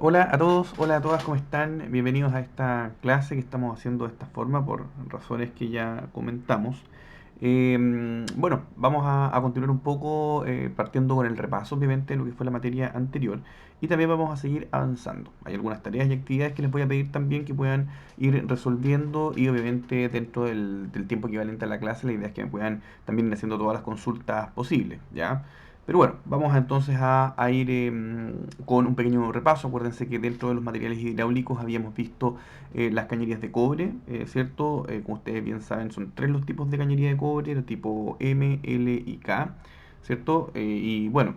Hola a todos, hola a todas, ¿cómo están? Bienvenidos a esta clase que estamos haciendo de esta forma por razones que ya comentamos. Bueno, vamos a continuar un poco partiendo con el repaso, obviamente, de lo que fue la materia anterior y también vamos a seguir avanzando. Hay algunas tareas y actividades que les voy a pedir también que puedan ir resolviendo y obviamente dentro del tiempo equivalente a la clase, la idea es que me puedan también ir haciendo todas las consultas posibles, ¿ya? Pero bueno, vamos entonces a ir con un pequeño repaso. Acuérdense que dentro de los materiales hidráulicos habíamos visto las cañerías de cobre, ¿cierto? Como ustedes bien saben, son tres los tipos de cañería de cobre, el tipo M, L y K, ¿cierto? Y bueno,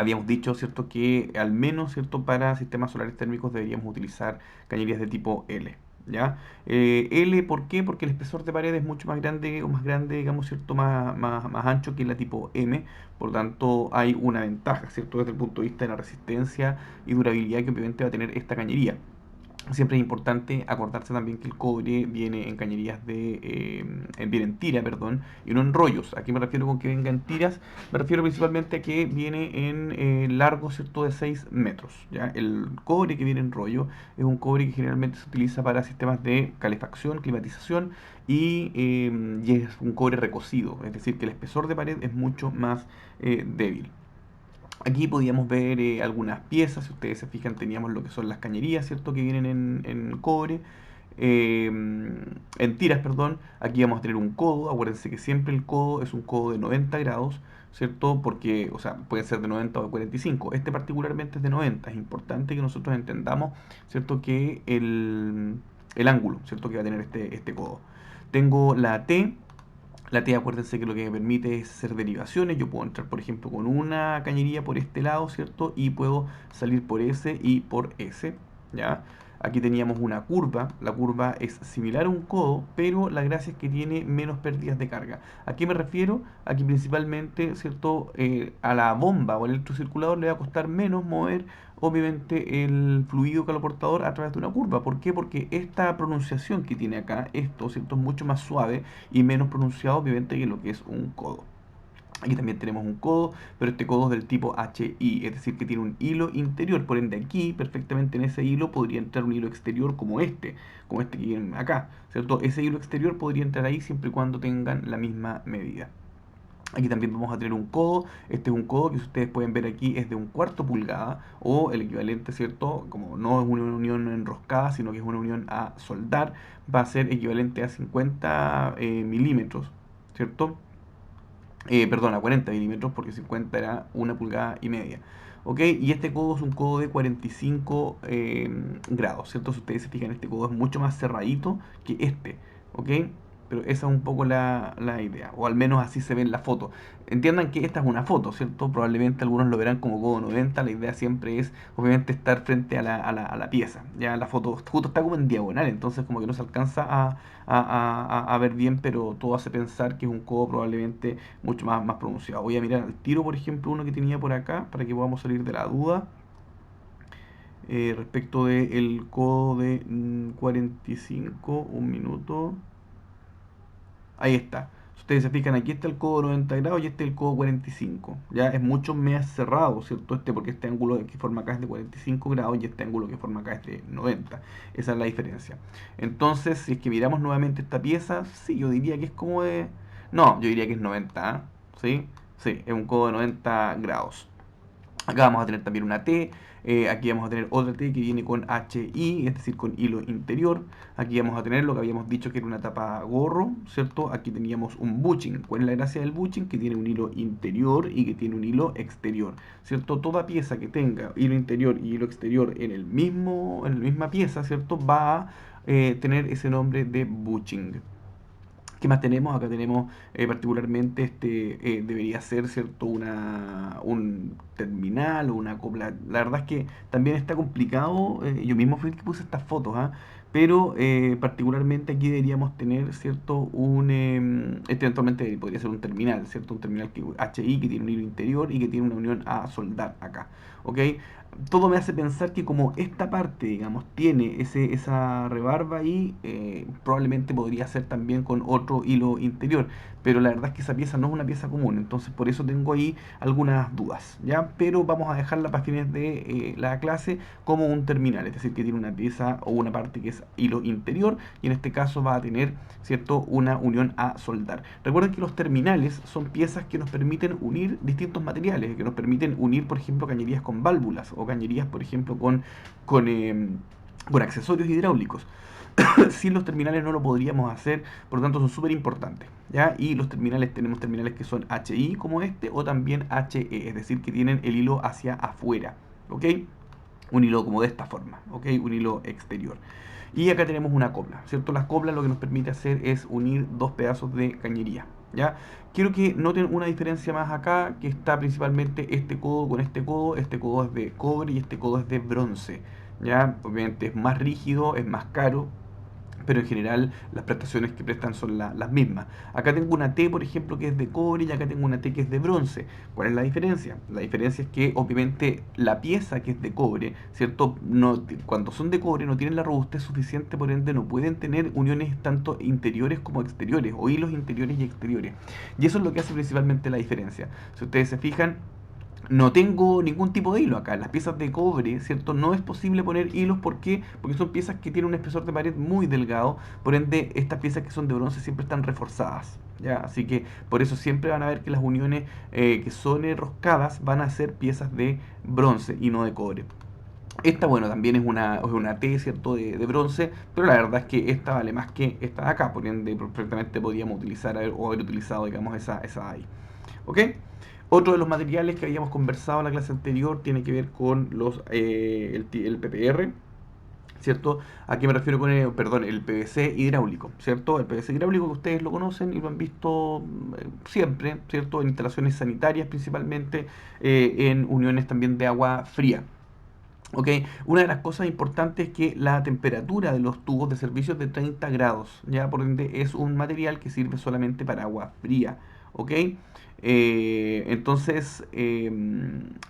habíamos dicho, ¿cierto?, que al menos, ¿cierto?, para sistemas solares térmicos deberíamos utilizar cañerías de tipo L. ¿Ya? L, ¿por qué? Porque el espesor de pared es mucho más grande o más grande, digamos, ¿cierto? Más ancho que la tipo M, por tanto hay una ventaja, ¿cierto? Desde el punto de vista de la resistencia y durabilidad que obviamente va a tener esta cañería. Siempre es importante acordarse también que el cobre viene en cañerías viene en tira, perdón, y no en rollos. ¿A qué me refiero con que venga en tiras? Me refiero principalmente a que viene en largo, ¿cierto?, de 6 metros. ¿Ya? El cobre que viene en rollo es un cobre que generalmente se utiliza para sistemas de calefacción, climatización y es un cobre recocido, es decir, que el espesor de pared es mucho más débil. Aquí podíamos ver algunas piezas, si ustedes se fijan teníamos lo que son las cañerías, ¿cierto? Que vienen en cobre, eh, en tiras, perdón. Aquí vamos a tener un codo, acuérdense que siempre el codo es un codo de 90 grados, ¿cierto? Porque, o sea, puede ser de 90 o de 45. Este particularmente es de 90. Es importante que nosotros entendamos, ¿cierto? Que el ángulo, ¿cierto? Que va a tener este codo. Tengo la T. La T, acuérdense que lo que me permite es hacer derivaciones. Yo puedo entrar, por ejemplo, con una cañería por este lado, ¿cierto? Y puedo salir por S y por S, ¿ya? Aquí teníamos una curva. La curva es similar a un codo, pero la gracia es que tiene menos pérdidas de carga. ¿A qué me refiero? Aquí principalmente, ¿cierto? A la bomba o al electrocirculador le va a costar menos mover, obviamente, el fluido caloportador a través de una curva. ¿Por qué? Porque esta pronunciación que tiene acá, esto, ¿cierto? Es mucho más suave y menos pronunciado obviamente que lo que es un codo. Aquí también tenemos un codo, pero este codo es del tipo HI, es decir, que tiene un hilo interior. Por ende, aquí, perfectamente en ese hilo, podría entrar un hilo exterior como este que viene acá, ¿cierto? Ese hilo exterior podría entrar ahí siempre y cuando tengan la misma medida. Aquí también vamos a tener un codo. Este es un codo que, si ustedes pueden ver aquí, es de un cuarto pulgada o el equivalente, ¿cierto? Como no es una unión enroscada, sino que es una unión a soldar, va a ser equivalente a 50 milímetros, ¿cierto? Perdón, a 40 milímetros porque 50 era una pulgada y media. ¿Ok? Y este codo es un codo de 45 grados, ¿cierto? Si ustedes se fijan, este codo es mucho más cerradito que este. ¿Ok? Pero esa es un poco la idea, o al menos así se ve en la foto. Entiendan que esta es una foto, ¿cierto? Probablemente algunos lo verán como codo 90. La idea siempre es, obviamente, estar frente a la pieza. Ya la foto justo está como en diagonal, entonces como que no se alcanza a ver bien, pero todo hace pensar que es un codo probablemente mucho más pronunciado. Voy a mirar al tiro, por ejemplo, uno que tenía por acá, para que podamos salir de la duda respecto del codo de 45, un minuto. Ahí está. Si ustedes se fijan, aquí está el codo 90 grados y este es el codo 45. Ya es mucho más cerrado, ¿cierto? Porque este ángulo que forma acá es de 45 grados y este ángulo que forma acá es de 90. Esa es la diferencia. Entonces, si es que miramos nuevamente esta pieza, sí, yo diría que es como de... No, yo diría que es 90, ¿ah? ¿Sí? Sí, es un codo de 90 grados. Acá vamos a tener también una T, aquí vamos a tener otra T que viene con HI, es decir, con hilo interior. Aquí vamos a tener lo que habíamos dicho que era una tapa gorro, ¿cierto? Aquí teníamos un bushing. ¿Cuál es la gracia del bushing? Que tiene un hilo interior y que tiene un hilo exterior, ¿cierto? Toda pieza que tenga hilo interior y hilo exterior en la misma pieza, ¿cierto? Va a tener ese nombre de bushing. ¿Qué más tenemos? Acá tenemos particularmente debería ser, ¿cierto? Un terminal o una copla. La verdad es que también está complicado. Yo mismo fui el que puse estas fotos, ¿ah? pero particularmente aquí deberíamos tener, ¿cierto? Este eventualmente podría ser un terminal, ¿cierto? Un terminal HI que tiene un hilo interior y que tiene una unión a soldar acá, ¿ok? Todo me hace pensar que como esta parte, digamos, tiene esa rebarba ahí, probablemente podría ser también con otro hilo interior, pero la verdad es que esa pieza no es una pieza común, entonces por eso tengo ahí algunas dudas, ¿ya? Pero vamos a dejarla para fines de la clase como un terminal, es decir, que tiene una pieza o una parte que es hilo interior y en este caso va a tener, ¿cierto?, una unión a soldar. Recuerden que los terminales son piezas que nos permiten unir distintos materiales, que nos permiten unir, por ejemplo, cañerías con válvulas o cañerías, por ejemplo, con, eh, con accesorios hidráulicos. Sin los terminales no lo podríamos hacer, por lo tanto son súper importantes, ¿ya? Y los terminales, tenemos terminales que son HI como este o también HE, es decir, que tienen el hilo hacia afuera, ¿ok? Un hilo como de esta forma, ¿ok? Un hilo exterior. Y acá tenemos una copla, ¿cierto? Las coplas lo que nos permite hacer es unir dos pedazos de cañería, ¿ya? Quiero que noten una diferencia más acá, que está principalmente este codo es de cobre y este codo es de bronce, ¿ya? Obviamente es más rígido, es más caro, pero en general las prestaciones que prestan son las mismas. Acá tengo una T, por ejemplo, que es de cobre y acá tengo una T que es de bronce. ¿Cuál es la diferencia? La diferencia es que obviamente la pieza que es de cobre, ¿cierto? No, cuando son de cobre no tienen la robustez suficiente, por ende no pueden tener uniones tanto interiores como exteriores o hilos interiores y exteriores. Y eso es lo que hace principalmente la diferencia. Si ustedes se fijan, no tengo ningún tipo de hilo acá. Las piezas de cobre, ¿cierto? No es posible poner hilos. ¿Por qué? Porque son piezas que tienen un espesor de pared muy delgado. Por ende, estas piezas que son de bronce siempre están reforzadas, ¿ya? Así que por eso siempre van a ver que las uniones que son enroscadas van a ser piezas de bronce y no de cobre. Esta, bueno, también es una T, ¿cierto? De bronce, pero la verdad es que esta vale más que esta de acá. Por ende, perfectamente podríamos utilizar o haber utilizado, digamos, esa de ahí. ¿Ok? Otro de los materiales que habíamos conversado en la clase anterior tiene que ver con el PPR, ¿cierto? ¿A qué me refiero con perdón, el PVC hidráulico, ¿cierto? El PVC hidráulico que ustedes lo conocen y lo han visto siempre, ¿cierto? En instalaciones sanitarias principalmente, en uniones también de agua fría. ¿Ok? Una de las cosas importantes es que la temperatura de los tubos de servicio es de 30 grados, ¿ya? Por ende es un material que sirve solamente para agua fría, ¿ok? Entonces,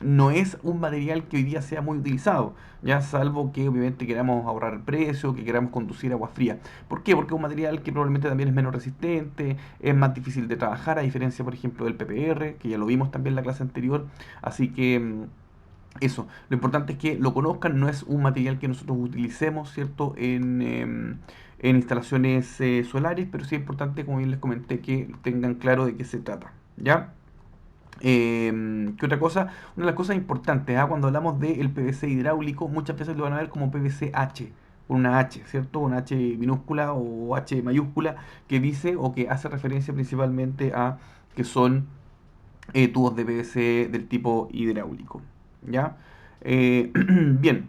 no es un material que hoy día sea muy utilizado, ya salvo que obviamente queramos ahorrar precio, que queramos conducir agua fría. ¿Por qué? Porque es un material que probablemente también es menos resistente, es más difícil de trabajar, a diferencia, por ejemplo, del PPR, que ya lo vimos también en la clase anterior. Así que eso, lo importante es que lo conozcan, no es un material que nosotros utilicemos, ¿cierto? En instalaciones solares, pero sí es importante, como bien les comenté, que tengan claro de qué se trata, ¿ya? ¿Qué otra cosa? Una de las cosas importantes, ¿ah? Cuando hablamos del PVC hidráulico, muchas veces lo van a ver como PVC H, con una H, ¿cierto? Una H minúscula o H mayúscula que dice o que hace referencia principalmente a que son tubos de PVC del tipo hidráulico, ¿ya? Bien,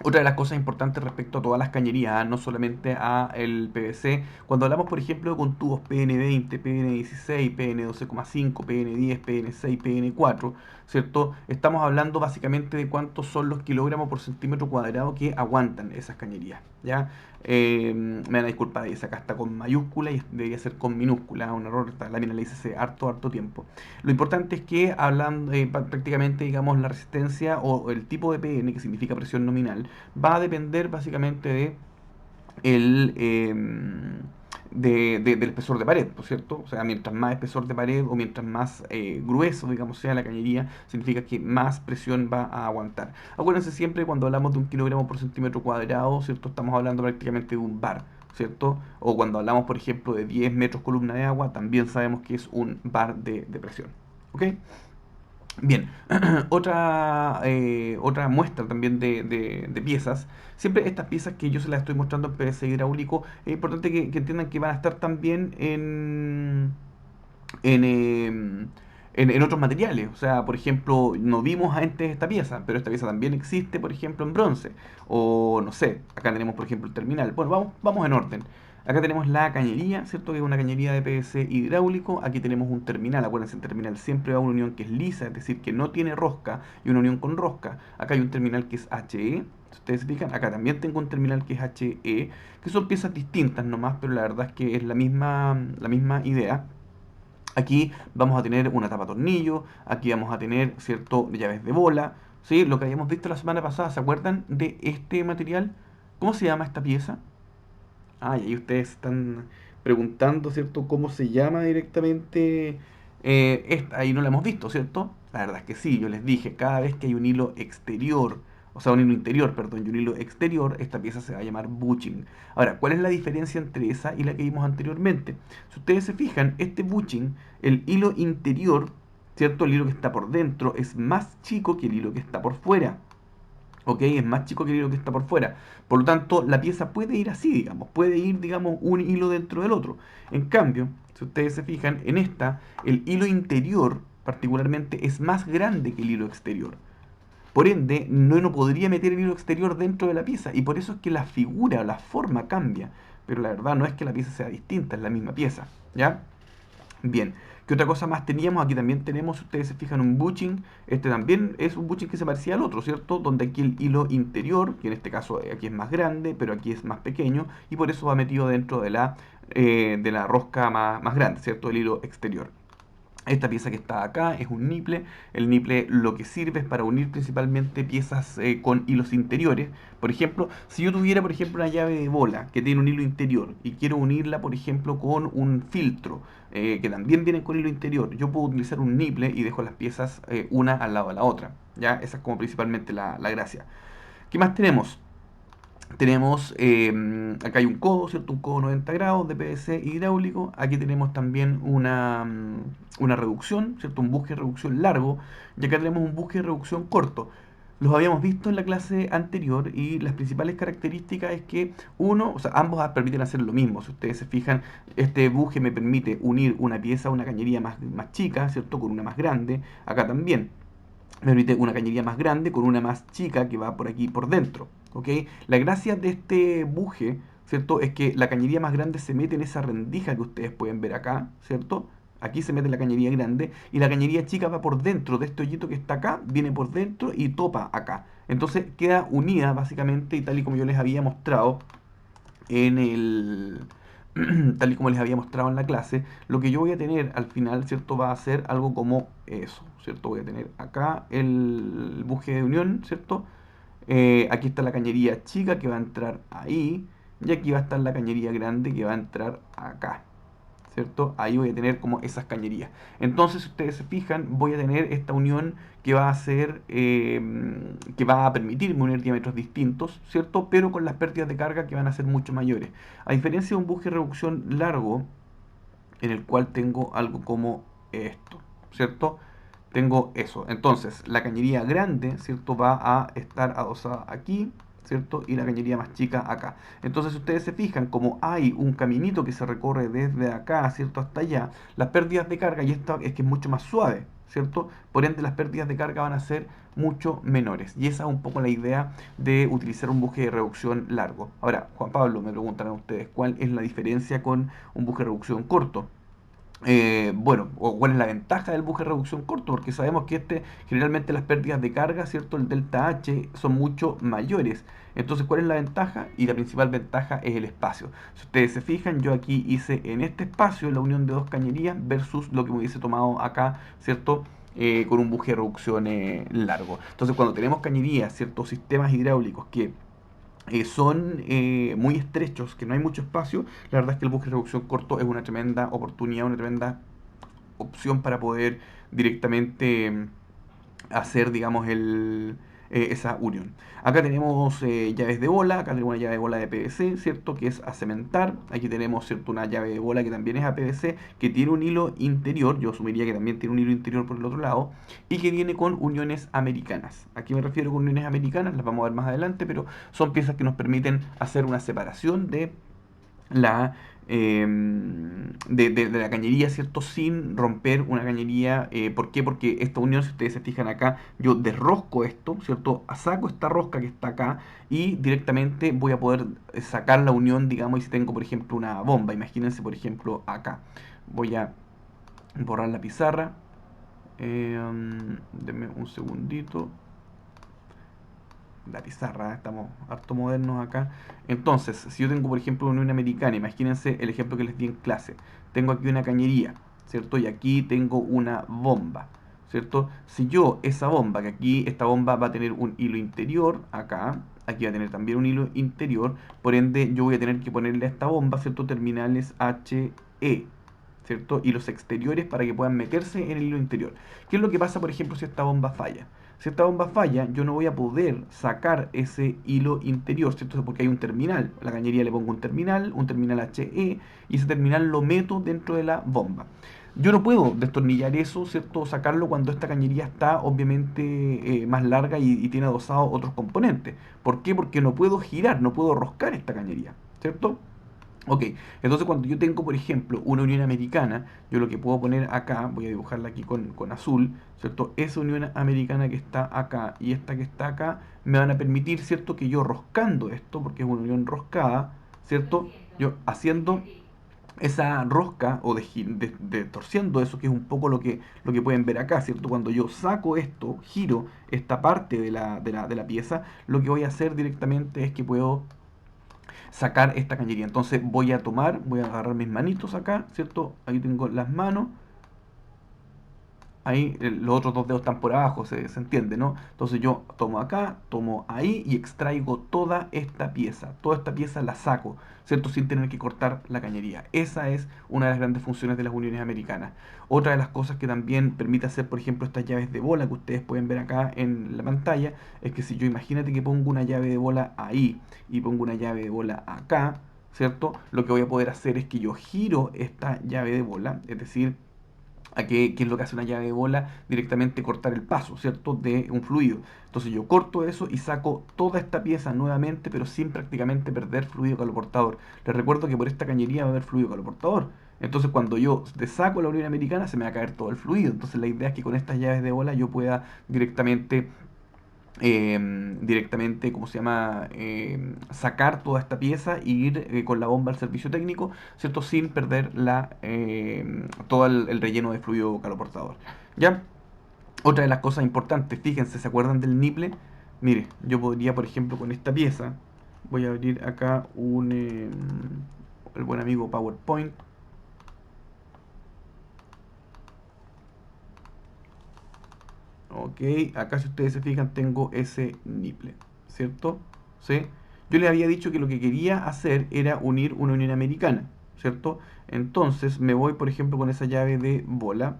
otra de las cosas importantes respecto a todas las cañerías, no solamente a el PVC, cuando hablamos por ejemplo con tubos PN20, PN16, PN12,5, PN10, PN6, PN4, ¿cierto? Estamos hablando básicamente de cuántos son los kilogramos por centímetro cuadrado que aguantan esas cañerías, ¿ya? Me van a disculpar, ahí acá está con mayúscula y debería ser con minúscula, un error, esta lámina la hice hace harto tiempo. Lo importante es que hablando prácticamente, digamos, la resistencia o el tipo de PN, que significa presión nominal, va a depender básicamente el, eh, del espesor de pared, ¿por cierto? O sea, mientras más espesor de pared o mientras más grueso, digamos, sea la cañería, significa que más presión va a aguantar. Acuérdense siempre cuando hablamos de un kilogramo por centímetro cuadrado, ¿cierto? Estamos hablando prácticamente de un bar, ¿cierto? O cuando hablamos, por ejemplo, de 10 metros columna de agua, también sabemos que es un bar de presión. ¿Ok? Bien, otra muestra también de piezas. Siempre estas piezas que yo se las estoy mostrando en PVC hidráulico, es importante que entiendan que van a estar también en, em, en otros materiales. O sea, por ejemplo, no vimos antes esta pieza, pero esta pieza también existe, por ejemplo, en bronce. O no sé, acá tenemos, por ejemplo, el terminal. Bueno, vamos en orden. Acá tenemos la cañería, ¿cierto? Que es una cañería de PVC hidráulico. Aquí tenemos un terminal. Acuérdense, el terminal siempre va a una unión que es lisa, es decir, que no tiene rosca, y una unión con rosca. Acá hay un terminal que es HE, Si ustedes se fijan, acá también tengo un terminal que es HE, que son piezas distintas nomás, pero la verdad es que es la misma idea. Aquí vamos a tener una tapa tornillo, aquí vamos a tener, ¿cierto?, llaves de bola, ¿sí? Lo que habíamos visto la semana pasada, ¿se acuerdan de este material? ¿Cómo se llama esta pieza? Ah, y ahí ustedes están preguntando, ¿cierto?, cómo se llama directamente esta. Ahí no la hemos visto, ¿cierto? La verdad es que sí, yo les dije, cada vez que hay un hilo exterior, o sea, un hilo interior, perdón, y un hilo exterior, esta pieza se va a llamar bushing. Ahora, ¿cuál es la diferencia entre esa y la que vimos anteriormente? Si ustedes se fijan, este bushing, el hilo interior, ¿cierto? El hilo que está por dentro es más chico que el hilo que está por fuera. ¿Ok? Es más chico que el hilo que está por fuera. Por lo tanto, la pieza puede ir así, digamos, puede ir, digamos, un hilo dentro del otro. En cambio, si ustedes se fijan, en esta, el hilo interior, particularmente, es más grande que el hilo exterior. Por ende, no podría meter el hilo exterior dentro de la pieza, y por eso es que la figura, la forma cambia. Pero la verdad no es que la pieza sea distinta, es la misma pieza, ¿ya? Bien, ¿qué otra cosa más teníamos? Aquí también tenemos, si ustedes se fijan, un bushing. Este también es un bushing que se parecía al otro, ¿cierto? Donde aquí el hilo interior, que en este caso aquí es más grande, pero aquí es más pequeño, y por eso va metido dentro de la rosca más grande, ¿cierto? El hilo exterior. Esta pieza que está acá es un niple. El niple lo que sirve es para unir principalmente piezas con hilos interiores. Por ejemplo, si yo tuviera, por ejemplo, una llave de bola que tiene un hilo interior y quiero unirla, por ejemplo, con un filtro que también viene con hilo interior, yo puedo utilizar un niple y dejo las piezas una al lado de la otra. ¿Ya? Esa es como principalmente la gracia. ¿Qué más tenemos? Tenemos, acá hay un codo, ¿cierto? Un codo 90 grados de PVC hidráulico. Aquí tenemos también una reducción, ¿cierto? Un buje de reducción largo. Y acá tenemos un buje de reducción corto. Los habíamos visto en la clase anterior y las principales características es que uno, o sea, ambos permiten hacer lo mismo. Si ustedes se fijan, este buje me permite unir una pieza a una cañería más chica, ¿cierto? Con una más grande. Acá también me permite una cañería más grande con una más chica que va por aquí por dentro. ¿Ok? La gracia de este buje, ¿cierto? Es que la cañería más grande se mete en esa rendija que ustedes pueden ver acá, ¿cierto? Aquí se mete la cañería grande y la cañería chica va por dentro de este hoyito que está acá, viene por dentro y topa acá. Entonces queda unida básicamente y tal y como yo les había mostrado en el, tal y como les había mostrado en la clase, lo que yo voy a tener al final, ¿cierto? Va a ser algo como eso, ¿cierto? Voy a tener acá el buje de unión, ¿cierto? Aquí está la cañería chica que va a entrar ahí, y aquí va a estar la cañería grande que va a entrar acá. ¿Cierto? Ahí voy a tener como esas cañerías. Entonces, si ustedes se fijan, voy a tener esta unión que va a ser, que va a permitirme unir diámetros distintos, ¿cierto? Pero con las pérdidas de carga que van a ser mucho mayores. A diferencia de un buje de reducción largo, en el cual tengo algo como esto, ¿cierto? Tengo eso. Entonces, la cañería grande, ¿cierto? Va a estar adosada aquí, ¿cierto? Y la cañería más chica acá. Entonces, si ustedes se fijan, como hay un caminito que se recorre desde acá, ¿cierto? Hasta allá, las pérdidas de carga, y esta es que es mucho más suave, ¿cierto? Por ende, las pérdidas de carga van a ser mucho menores. Y esa es un poco la idea de utilizar un buje de reducción largo. Ahora, Juan Pablo, me preguntarán ustedes, ¿cuál es la diferencia con un buje de reducción corto? Bueno, o cuál es la ventaja del buje de reducción corto, porque sabemos que generalmente las pérdidas de carga, ¿cierto? El delta H son mucho mayores. Entonces, ¿cuál es la ventaja? Y la principal ventaja es el espacio. Si ustedes se fijan, yo aquí hice en este espacio la unión de dos cañerías versus lo que me hubiese tomado acá, ¿cierto? Con un buje de reducción largo. Entonces, cuando tenemos cañerías, ciertos sistemas hidráulicos que son muy estrechos, que no hay mucho espacio, la verdad es que el buje de reducción corto es una tremenda oportunidad, una tremenda opción para poder directamente hacer, digamos, esa unión. Acá tenemos llaves de bola, acá tenemos una llave de bola de PVC, ¿cierto? Que es a cementar. Aquí tenemos, ¿cierto? Una llave de bola que también es a PVC, que tiene un hilo interior, yo asumiría que también tiene un hilo interior por el otro lado, y que viene con uniones americanas. Aquí me refiero con uniones americanas, las vamos a ver más adelante, pero son piezas que nos permiten hacer una separación de la de la cañería, ¿cierto? Sin romper una cañería. ¿Por qué? Porque esta unión, si ustedes se fijan acá, yo desrosco esto, ¿cierto? Saco esta rosca que está acá y directamente voy a poder sacar la unión, digamos, y si tengo, por ejemplo, una bomba, imagínense, por ejemplo, acá. Voy a borrar la pizarra. Denme un segundito. la pizarra, estamos harto modernos acá. Entonces, si yo tengo, por ejemplo, una unión americana, imagínense el ejemplo que les di en clase. Tengo aquí una cañería, ¿cierto? Y aquí tengo una bomba, ¿cierto? Si yo esa bomba, que aquí esta bomba va a tener un hilo interior acá, aquí va a tener también un hilo interior, por ende yo voy a tener que ponerle a esta bomba, ¿cierto? Terminales HE, ¿cierto? Y los exteriores para que puedan meterse en el hilo interior. ¿Qué es lo que pasa, por ejemplo, si esta bomba falla? Si esta bomba falla, yo no voy a poder sacar ese hilo interior, ¿cierto? Porque hay un terminal. A la cañería le pongo un terminal HE, y ese terminal lo meto dentro de la bomba. Yo no puedo destornillar eso, ¿cierto? Sacarlo cuando esta cañería está obviamente más larga y tiene adosados otros componentes. ¿Por qué? Porque no puedo girar, no puedo roscar esta cañería, ¿cierto? Ok, entonces cuando yo tengo, por ejemplo, una unión americana, yo lo que puedo poner acá, voy a dibujarla aquí con azul, ¿cierto? Esa unión americana que está acá y esta que está acá me van a permitir, ¿cierto? Que yo roscando esto, porque es una unión roscada, ¿cierto? Yo haciendo esa rosca o de torciendo eso, que es un poco lo que pueden ver acá, ¿cierto? Cuando yo saco esto, giro esta parte de la pieza, lo que voy a hacer directamente es que puedo sacar esta cañería. Entonces voy a agarrar mis manitos acá, ¿cierto? Ahí tengo las manos. Ahí los otros dos dedos están por abajo, se entiende, ¿no? Entonces yo tomo acá, tomo ahí y extraigo toda esta pieza. Toda esta pieza la saco, ¿cierto? Sin tener que cortar la cañería. Esa es una de las grandes funciones de las uniones americanas. Otra de las cosas que también permite hacer, por ejemplo, estas llaves de bola que ustedes pueden ver acá en la pantalla, es que si yo imagínate que pongo una llave de bola ahí y pongo una llave de bola acá, ¿cierto? Lo que voy a poder hacer es que yo giro esta llave de bola, es decir, a qué es lo que hace una llave de bola, directamente cortar el paso, ¿cierto? De un fluido. Entonces yo corto eso y saco toda esta pieza nuevamente, pero sin prácticamente perder fluido caloportador. Les recuerdo que por esta cañería va a haber fluido caloportador. Entonces cuando yo desaco la unión americana se me va a caer todo el fluido. Entonces la idea es que con estas llaves de bola yo pueda directamente, ¿cómo se llama? Sacar toda esta pieza e ir con la bomba al servicio técnico, ¿cierto? Sin perder todo el relleno de fluido caloportador. ¿Ya? Otra de las cosas importantes, fíjense, ¿se acuerdan del nipple? Mire, yo podría, por ejemplo, con esta pieza, voy a abrir acá el buen amigo PowerPoint. Ok, acá si ustedes se fijan tengo ese nipple, ¿cierto? ¿Sí? Yo les había dicho que lo que quería hacer era unir una unión americana, ¿cierto? Entonces me voy, por ejemplo, con esa llave de bola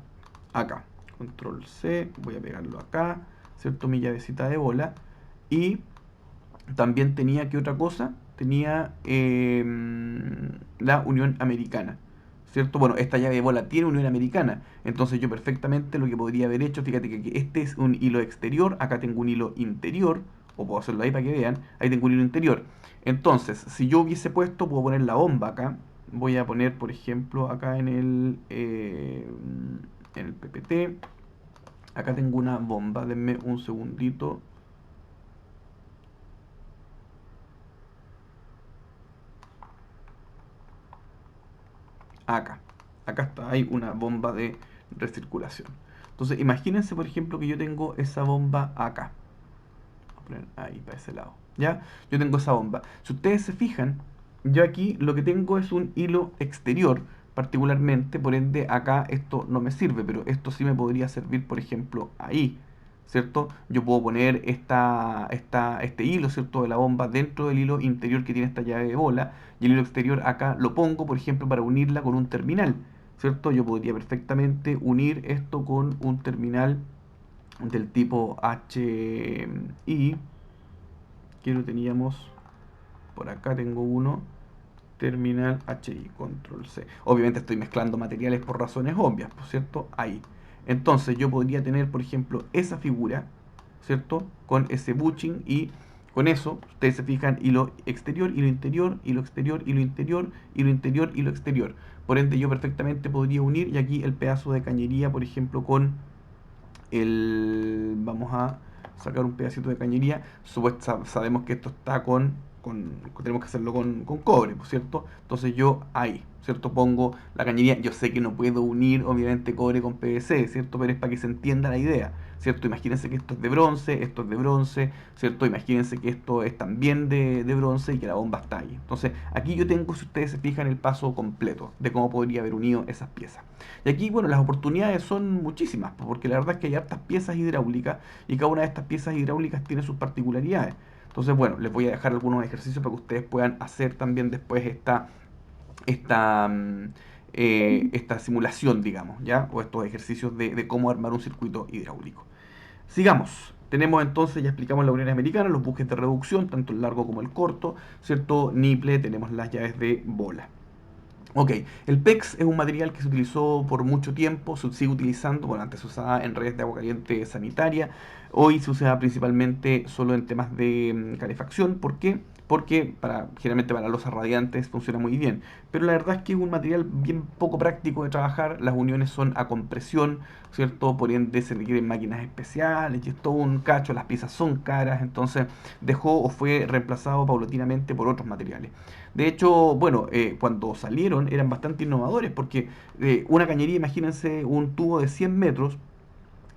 acá. Control C, voy a pegarlo acá, ¿cierto? Mi llavecita de bola. Y también tenía, ¿qué otra cosa? Tenía la unión americana, ¿cierto? Bueno, esta llave de bola tiene unión americana, entonces yo perfectamente lo que podría haber hecho, fíjate que este es un hilo exterior, acá tengo un hilo interior, o puedo hacerlo ahí para que vean, ahí tengo un hilo interior. Entonces, si yo hubiese puesto, puedo poner la bomba acá, voy a poner, por ejemplo, acá en el PPT, acá tengo una bomba, denme un segundito. Acá. Acá está, hay una bomba de recirculación. Entonces, imagínense, por ejemplo, que yo tengo esa bomba acá. Voy a poner ahí, para ese lado. ¿Ya? Yo tengo esa bomba. Si ustedes se fijan, yo aquí lo que tengo es un hilo exterior, particularmente, por ende, acá esto no me sirve, pero esto sí me podría servir, por ejemplo, ahí. ¿Cierto? Yo puedo poner este hilo, ¿cierto? De la bomba dentro del hilo interior que tiene esta llave de bola, y el hilo exterior acá lo pongo, por ejemplo, para unirla con un terminal, ¿cierto? Yo podría perfectamente unir esto con un terminal del tipo HI, que lo teníamos por acá, tengo uno, terminal HI, control C. Obviamente estoy mezclando materiales por razones obvias, ¿por cierto? Ahí. Entonces yo podría tener, por ejemplo, esa figura, ¿cierto? Con ese bushing y con eso, ustedes se fijan, hilo exterior, hilo interior, hilo exterior, hilo interior, hilo interior, hilo exterior. Por ende yo perfectamente podría unir y aquí el pedazo de cañería, por ejemplo, con vamos a sacar un pedacito de cañería. Sabemos que esto está con tenemos que hacerlo con cobre, ¿por cierto? Entonces yo ahí, ¿cierto? Pongo la cañería, yo sé que no puedo unir obviamente cobre con PVC, ¿cierto? Pero es para que se entienda la idea, ¿cierto? Imagínense que esto es de bronce, esto es de bronce, ¿cierto? Imagínense que esto es también de bronce y que la bomba está ahí. Entonces aquí yo tengo, si ustedes se fijan, el paso completo de cómo podría haber unido esas piezas. Y aquí, bueno, las oportunidades son muchísimas, porque la verdad es que hay hartas piezas hidráulicas y cada una de estas piezas hidráulicas tiene sus particularidades. Entonces, bueno, les voy a dejar algunos ejercicios para que ustedes puedan hacer también después esta, mm, esta simulación, digamos, ¿ya? O estos ejercicios de cómo armar un circuito hidráulico. Sigamos. Tenemos entonces, ya explicamos la Unión Americana, los bujes de reducción, tanto el largo como el corto, ¿cierto? Niple, tenemos las llaves de bola. Ok, el PEX es un material que se utilizó por mucho tiempo, se sigue utilizando, bueno, antes se usaba en redes de agua caliente sanitaria, hoy se usa principalmente solo en temas de calefacción. ¿Por qué? Porque generalmente para losas radiantes funciona muy bien, pero la verdad es que es un material bien poco práctico de trabajar, las uniones son a compresión, ¿cierto? Por ende se requieren máquinas especiales y es todo un cacho, las piezas son caras, entonces dejó o fue reemplazado paulatinamente por otros materiales. De hecho, bueno, cuando salieron eran bastante innovadores porque una cañería, imagínense un tubo de 100 metros,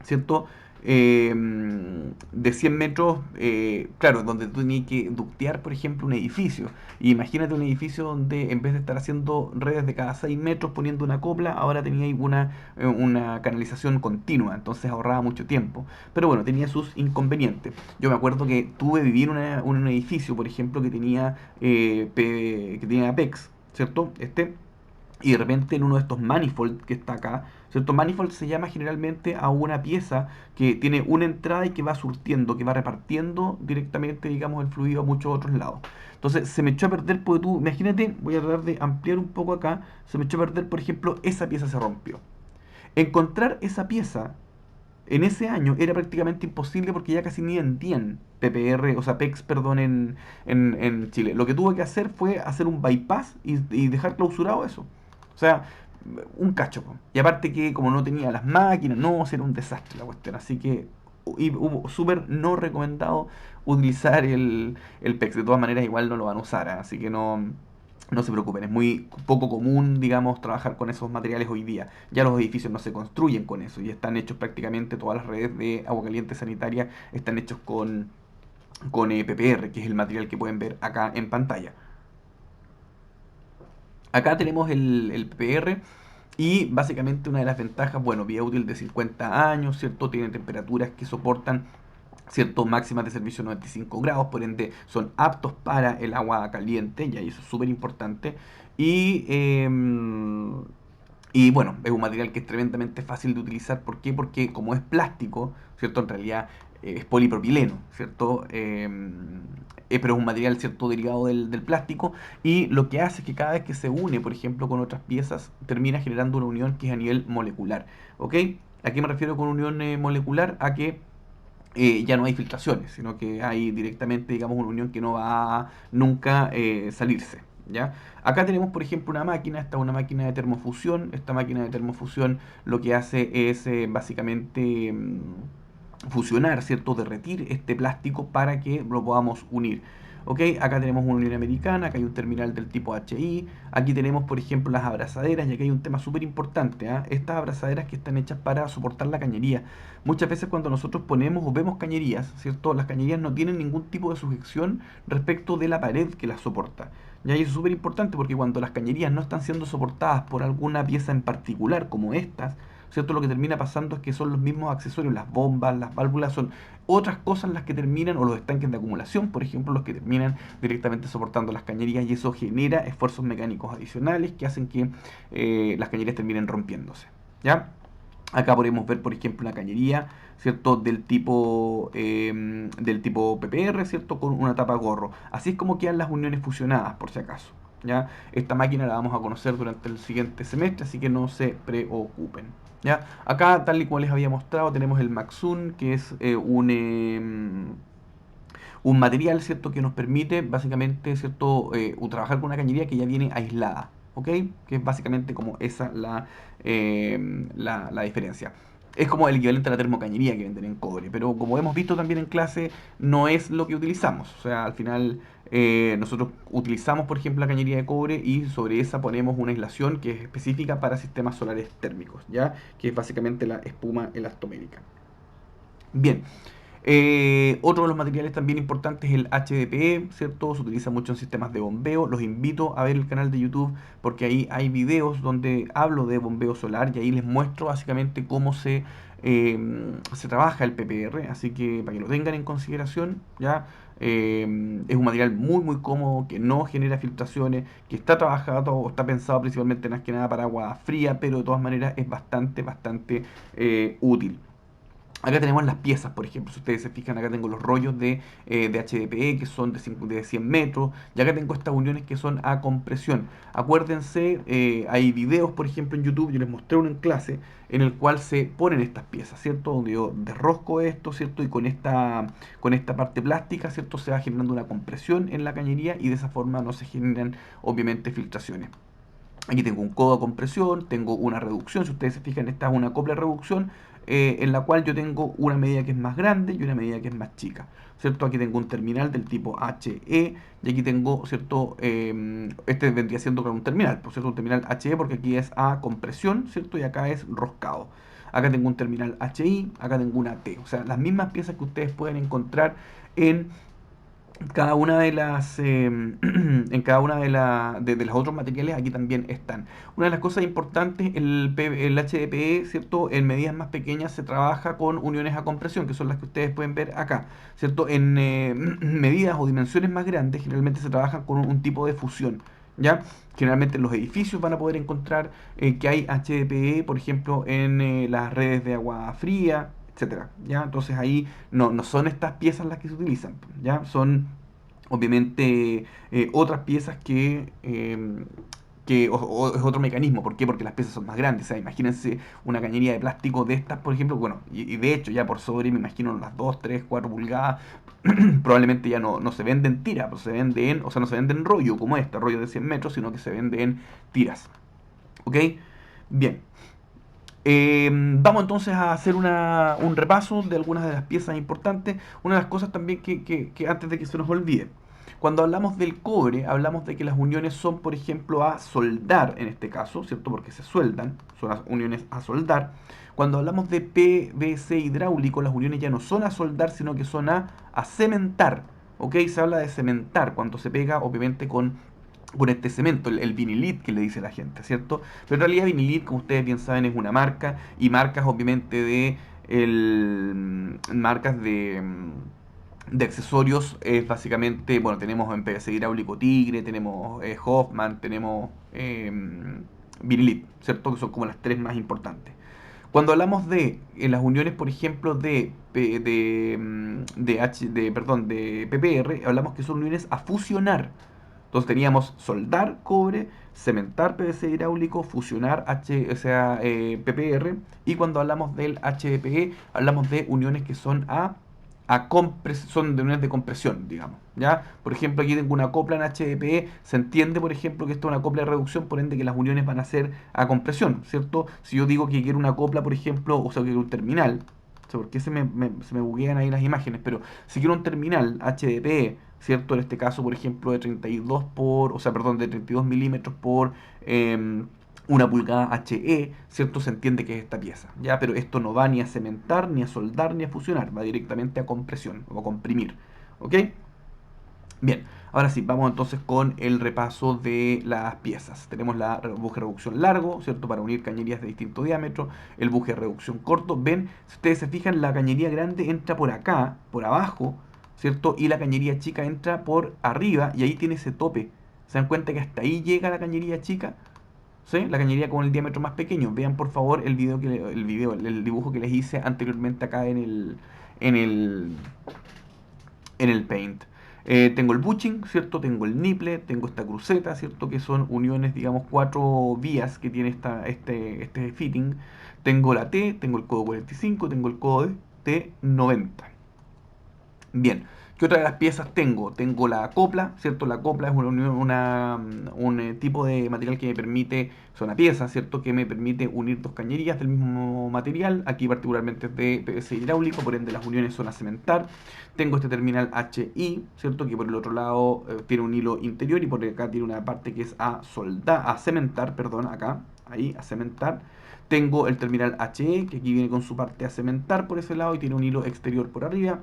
¿cierto? De 100 metros, claro, donde tú tenías que ductear, por ejemplo, un edificio. Y imagínate un edificio donde en vez de estar haciendo redes de cada 6 metros poniendo una copla, ahora tenía una canalización continua, entonces ahorraba mucho tiempo. Pero bueno, tenía sus inconvenientes. Yo me acuerdo que tuve que vivir un edificio, por ejemplo, que tenía PEX, ¿cierto? Y de repente en uno de estos manifold que está acá, ¿cierto? Manifold se llama generalmente a una pieza que tiene una entrada y que va surtiendo, que va repartiendo directamente, digamos, el fluido a muchos otros lados. Entonces se me echó a perder, porque tú, imagínate, voy a tratar de ampliar un poco acá, se me echó a perder, por ejemplo, esa pieza se rompió. Encontrar esa pieza en ese año era prácticamente imposible porque ya casi ni vendían PPR, o sea, PEX, perdón, en Chile. Lo que tuve que hacer fue hacer un bypass y dejar clausurado eso. O sea, un cacho, po. Y aparte que como no tenía las máquinas, no, era un desastre la cuestión. Así que hubo súper no recomendado utilizar el PEX. De todas maneras, igual no lo van a usar, ¿eh? Así que no se preocupen. Es muy poco común, digamos, trabajar con esos materiales hoy día. Ya los edificios no se construyen con eso y están hechos prácticamente todas las redes de agua caliente sanitaria están hechos con PPR, que es el material que pueden ver acá en pantalla. Acá tenemos el PPR y básicamente una de las ventajas, bueno, vida útil de 50 años, ¿cierto? Tiene temperaturas que soportan, ¿cierto? Máximas de servicio 95 grados, por ende son aptos para el agua caliente, ya y eso es súper importante. Y, y bueno, es un material que es tremendamente fácil de utilizar. ¿Por qué? Porque como es plástico, ¿cierto? En realidad es polipropileno, ¿cierto? Pero es un material, ¿cierto? Derivado del plástico y lo que hace es que cada vez que se une, por ejemplo, con otras piezas, termina generando una unión que es a nivel molecular, ¿ok? ¿A qué me refiero con unión molecular? A que ya no hay filtraciones, sino que hay directamente, digamos, una unión que no va a nunca salirse. ¿Ya? Acá tenemos, por ejemplo, una máquina, esta es una máquina de termofusión. Esta máquina de termofusión lo que hace es básicamente fusionar, ¿cierto? Derretir este plástico para que lo podamos unir. ¿Ok? Acá tenemos una unión americana, acá hay un terminal del tipo HI, aquí tenemos por ejemplo las abrazaderas y aquí hay un tema súper importante, ¿ah? Estas abrazaderas que están hechas para soportar la cañería. Muchas veces cuando nosotros ponemos o vemos cañerías, ¿cierto? Las cañerías no tienen ningún tipo de sujeción respecto de la pared que las soporta. Y ahí es súper importante porque cuando las cañerías no están siendo soportadas por alguna pieza en particular como estas, ¿cierto? Lo que termina pasando es que son los mismos accesorios, las bombas, las válvulas, son otras cosas las que terminan, o los estanques de acumulación, por ejemplo, los que terminan directamente soportando las cañerías y eso genera esfuerzos mecánicos adicionales que hacen que las cañerías terminen rompiéndose. ¿Ya? Acá podemos ver, por ejemplo, una cañería, ¿cierto? Del tipo PPR, ¿cierto? Con una tapa gorro. Así es como quedan las uniones fusionadas, por si acaso. ¿Ya? Esta máquina la vamos a conocer durante el siguiente semestre, así que no se preocupen. ¿Ya? Acá, tal y como les había mostrado, tenemos el Maxun, que es un material, ¿cierto? Que nos permite, básicamente, ¿cierto? Trabajar con una cañería que ya viene aislada. ¿Ok? Que es básicamente como esa la diferencia. es como el equivalente a la termocañería que venden en cobre, pero como hemos visto también en clase, no es lo que utilizamos. O sea, al final nosotros utilizamos, por ejemplo, la cañería de cobre y sobre esa ponemos una aislación que es específica para sistemas solares térmicos, ¿ya? Que es básicamente la espuma elastomérica. Bien, otro de los materiales también importantes es el HDPE, ¿cierto? Se utiliza mucho en sistemas de bombeo. Los invito a ver el canal de YouTube porque ahí hay videos donde hablo de bombeo solar y ahí les muestro básicamente cómo se trabaja el PPR. Así que para que lo tengan en consideración, ¿ya? Es un material muy muy cómodo, que no genera filtraciones, que está trabajado o está pensado principalmente más que nada para agua fría, pero de todas maneras es bastante útil. Acá tenemos las piezas, por ejemplo. Si ustedes se fijan, acá tengo los rollos de HDPE que son de 100 metros. Y acá tengo estas uniones que son a compresión. Acuérdense, hay videos, por ejemplo, en YouTube, yo les mostré uno en clase, en el cual se ponen estas piezas, ¿cierto? Donde yo desrosco esto, ¿cierto? Y con esta parte plástica, ¿cierto? Se va generando una compresión en la cañería y de esa forma no se generan, obviamente, filtraciones. Aquí tengo un codo a compresión, tengo una reducción. Si ustedes se fijan, esta es una copla de reducción en la cual yo tengo una medida que es más grande y una medida que es más chica. ¿Cierto? Aquí tengo un terminal del tipo HE y aquí tengo, ¿cierto? Este vendría siendo con un terminal, por cierto, un terminal HE porque aquí es a compresión, ¿cierto? Y acá es roscado. Acá tengo un terminal HI, acá tengo una T. O sea, las mismas piezas que ustedes pueden encontrar en cada una de las en cada una de los otros materiales aquí también están. Una de las cosas importantes, el HDPE, ¿cierto? En medidas más pequeñas se trabaja con uniones a compresión, que son las que ustedes pueden ver acá, ¿cierto? En medidas o dimensiones más grandes, generalmente se trabaja con un tipo de fusión, ¿ya? Generalmente en los edificios van a poder encontrar que hay HDPE, por ejemplo, en las redes de agua fría, etcétera, ¿ya? Entonces ahí no son estas piezas las que se utilizan, ¿ya? Son obviamente otras piezas que es otro mecanismo. ¿Por qué? Porque las piezas son más grandes. O sea, imagínense una cañería de plástico de estas, por ejemplo, bueno, y de hecho ya por sobre me imagino las 2 3 4 pulgadas, probablemente ya no se venden en tira, pero se vende o sea, no se vende en rollo como este, rollo de 100 metros, sino que se vende en tiras. ¿Ok? Bien. Vamos entonces a hacer un repaso de algunas de las piezas importantes. Una de las cosas también que antes de que se nos olvide. Cuando hablamos del cobre, hablamos de que las uniones son, por ejemplo, a soldar, en este caso, ¿cierto? Porque se sueldan, son las uniones a soldar. Cuando hablamos de PVC hidráulico, las uniones ya no son a soldar, sino que son a cementar. ¿Ok? Se habla de cementar cuando se pega, obviamente, con este cemento, el vinilit que le dice la gente, ¿cierto? Pero en realidad vinilit, como ustedes bien saben, es una marca y marcas obviamente marcas de accesorios es básicamente, bueno, tenemos en PVC hidráulico Tigre, tenemos Hoffman, tenemos Vinilit, ¿cierto? Que son como las tres más importantes. Cuando hablamos de las uniones, por ejemplo, de PPR, hablamos que son uniones a fusionar. Entonces teníamos soldar cobre, cementar PVC hidráulico, fusionar o sea, PPR. Y cuando hablamos del HDPE, hablamos de uniones que son son de uniones de compresión, digamos. ¿Ya? Por ejemplo, aquí tengo una copla en HDPE. Se entiende, por ejemplo, que esto es una copla de reducción, por ende que las uniones van a ser a compresión, ¿cierto? Si yo digo que quiero una copla, por ejemplo, o sea, que quiero un terminal, o sea, porque se me buguean ahí las imágenes, pero si quiero un terminal HDPE, ¿cierto? En este caso, por ejemplo, de 32 o sea, perdón, de 32 milímetros por una pulgada HE, ¿cierto? Se entiende que es esta pieza, ¿ya? Pero esto no va ni a cementar, ni a soldar, ni a fusionar, va directamente a compresión o a comprimir, ¿ok? Bien, ahora sí, vamos entonces con el repaso de las piezas. Tenemos la buje de reducción largo, ¿cierto? Para unir cañerías de distinto diámetro. El buje de reducción corto. Ven, si ustedes se fijan, la cañería grande entra por acá, por abajo, ¿cierto? Y la cañería chica entra por arriba y ahí tiene ese tope. ¿Se dan cuenta que hasta ahí llega la cañería chica? ¿Sí? La cañería con el diámetro más pequeño. Vean por favor el dibujo que les hice anteriormente acá en el, en el Paint. Tengo el bushing, ¿cierto? Tengo el nipple, tengo esta cruceta, ¿cierto? Que son uniones, digamos, 4 vías que tiene este fitting. Tengo la T, tengo el codo 45, tengo el codo T90. Bien, ¿Qué otra de las piezas tengo? Tengo la copla, ¿cierto? La copla es un tipo de material que me permite, es una pieza, ¿cierto? Que me permite unir dos cañerías del mismo material. Aquí particularmente es de PVC hidráulico, por ende las uniones son a cementar. Tengo este terminal HI, ¿cierto? Que por el otro lado tiene un hilo interior y por acá tiene una parte que es a soldar, a cementar, perdón, acá, ahí, a cementar. Tengo el terminal HE, que aquí viene con su parte a cementar por ese lado y tiene un hilo exterior por arriba.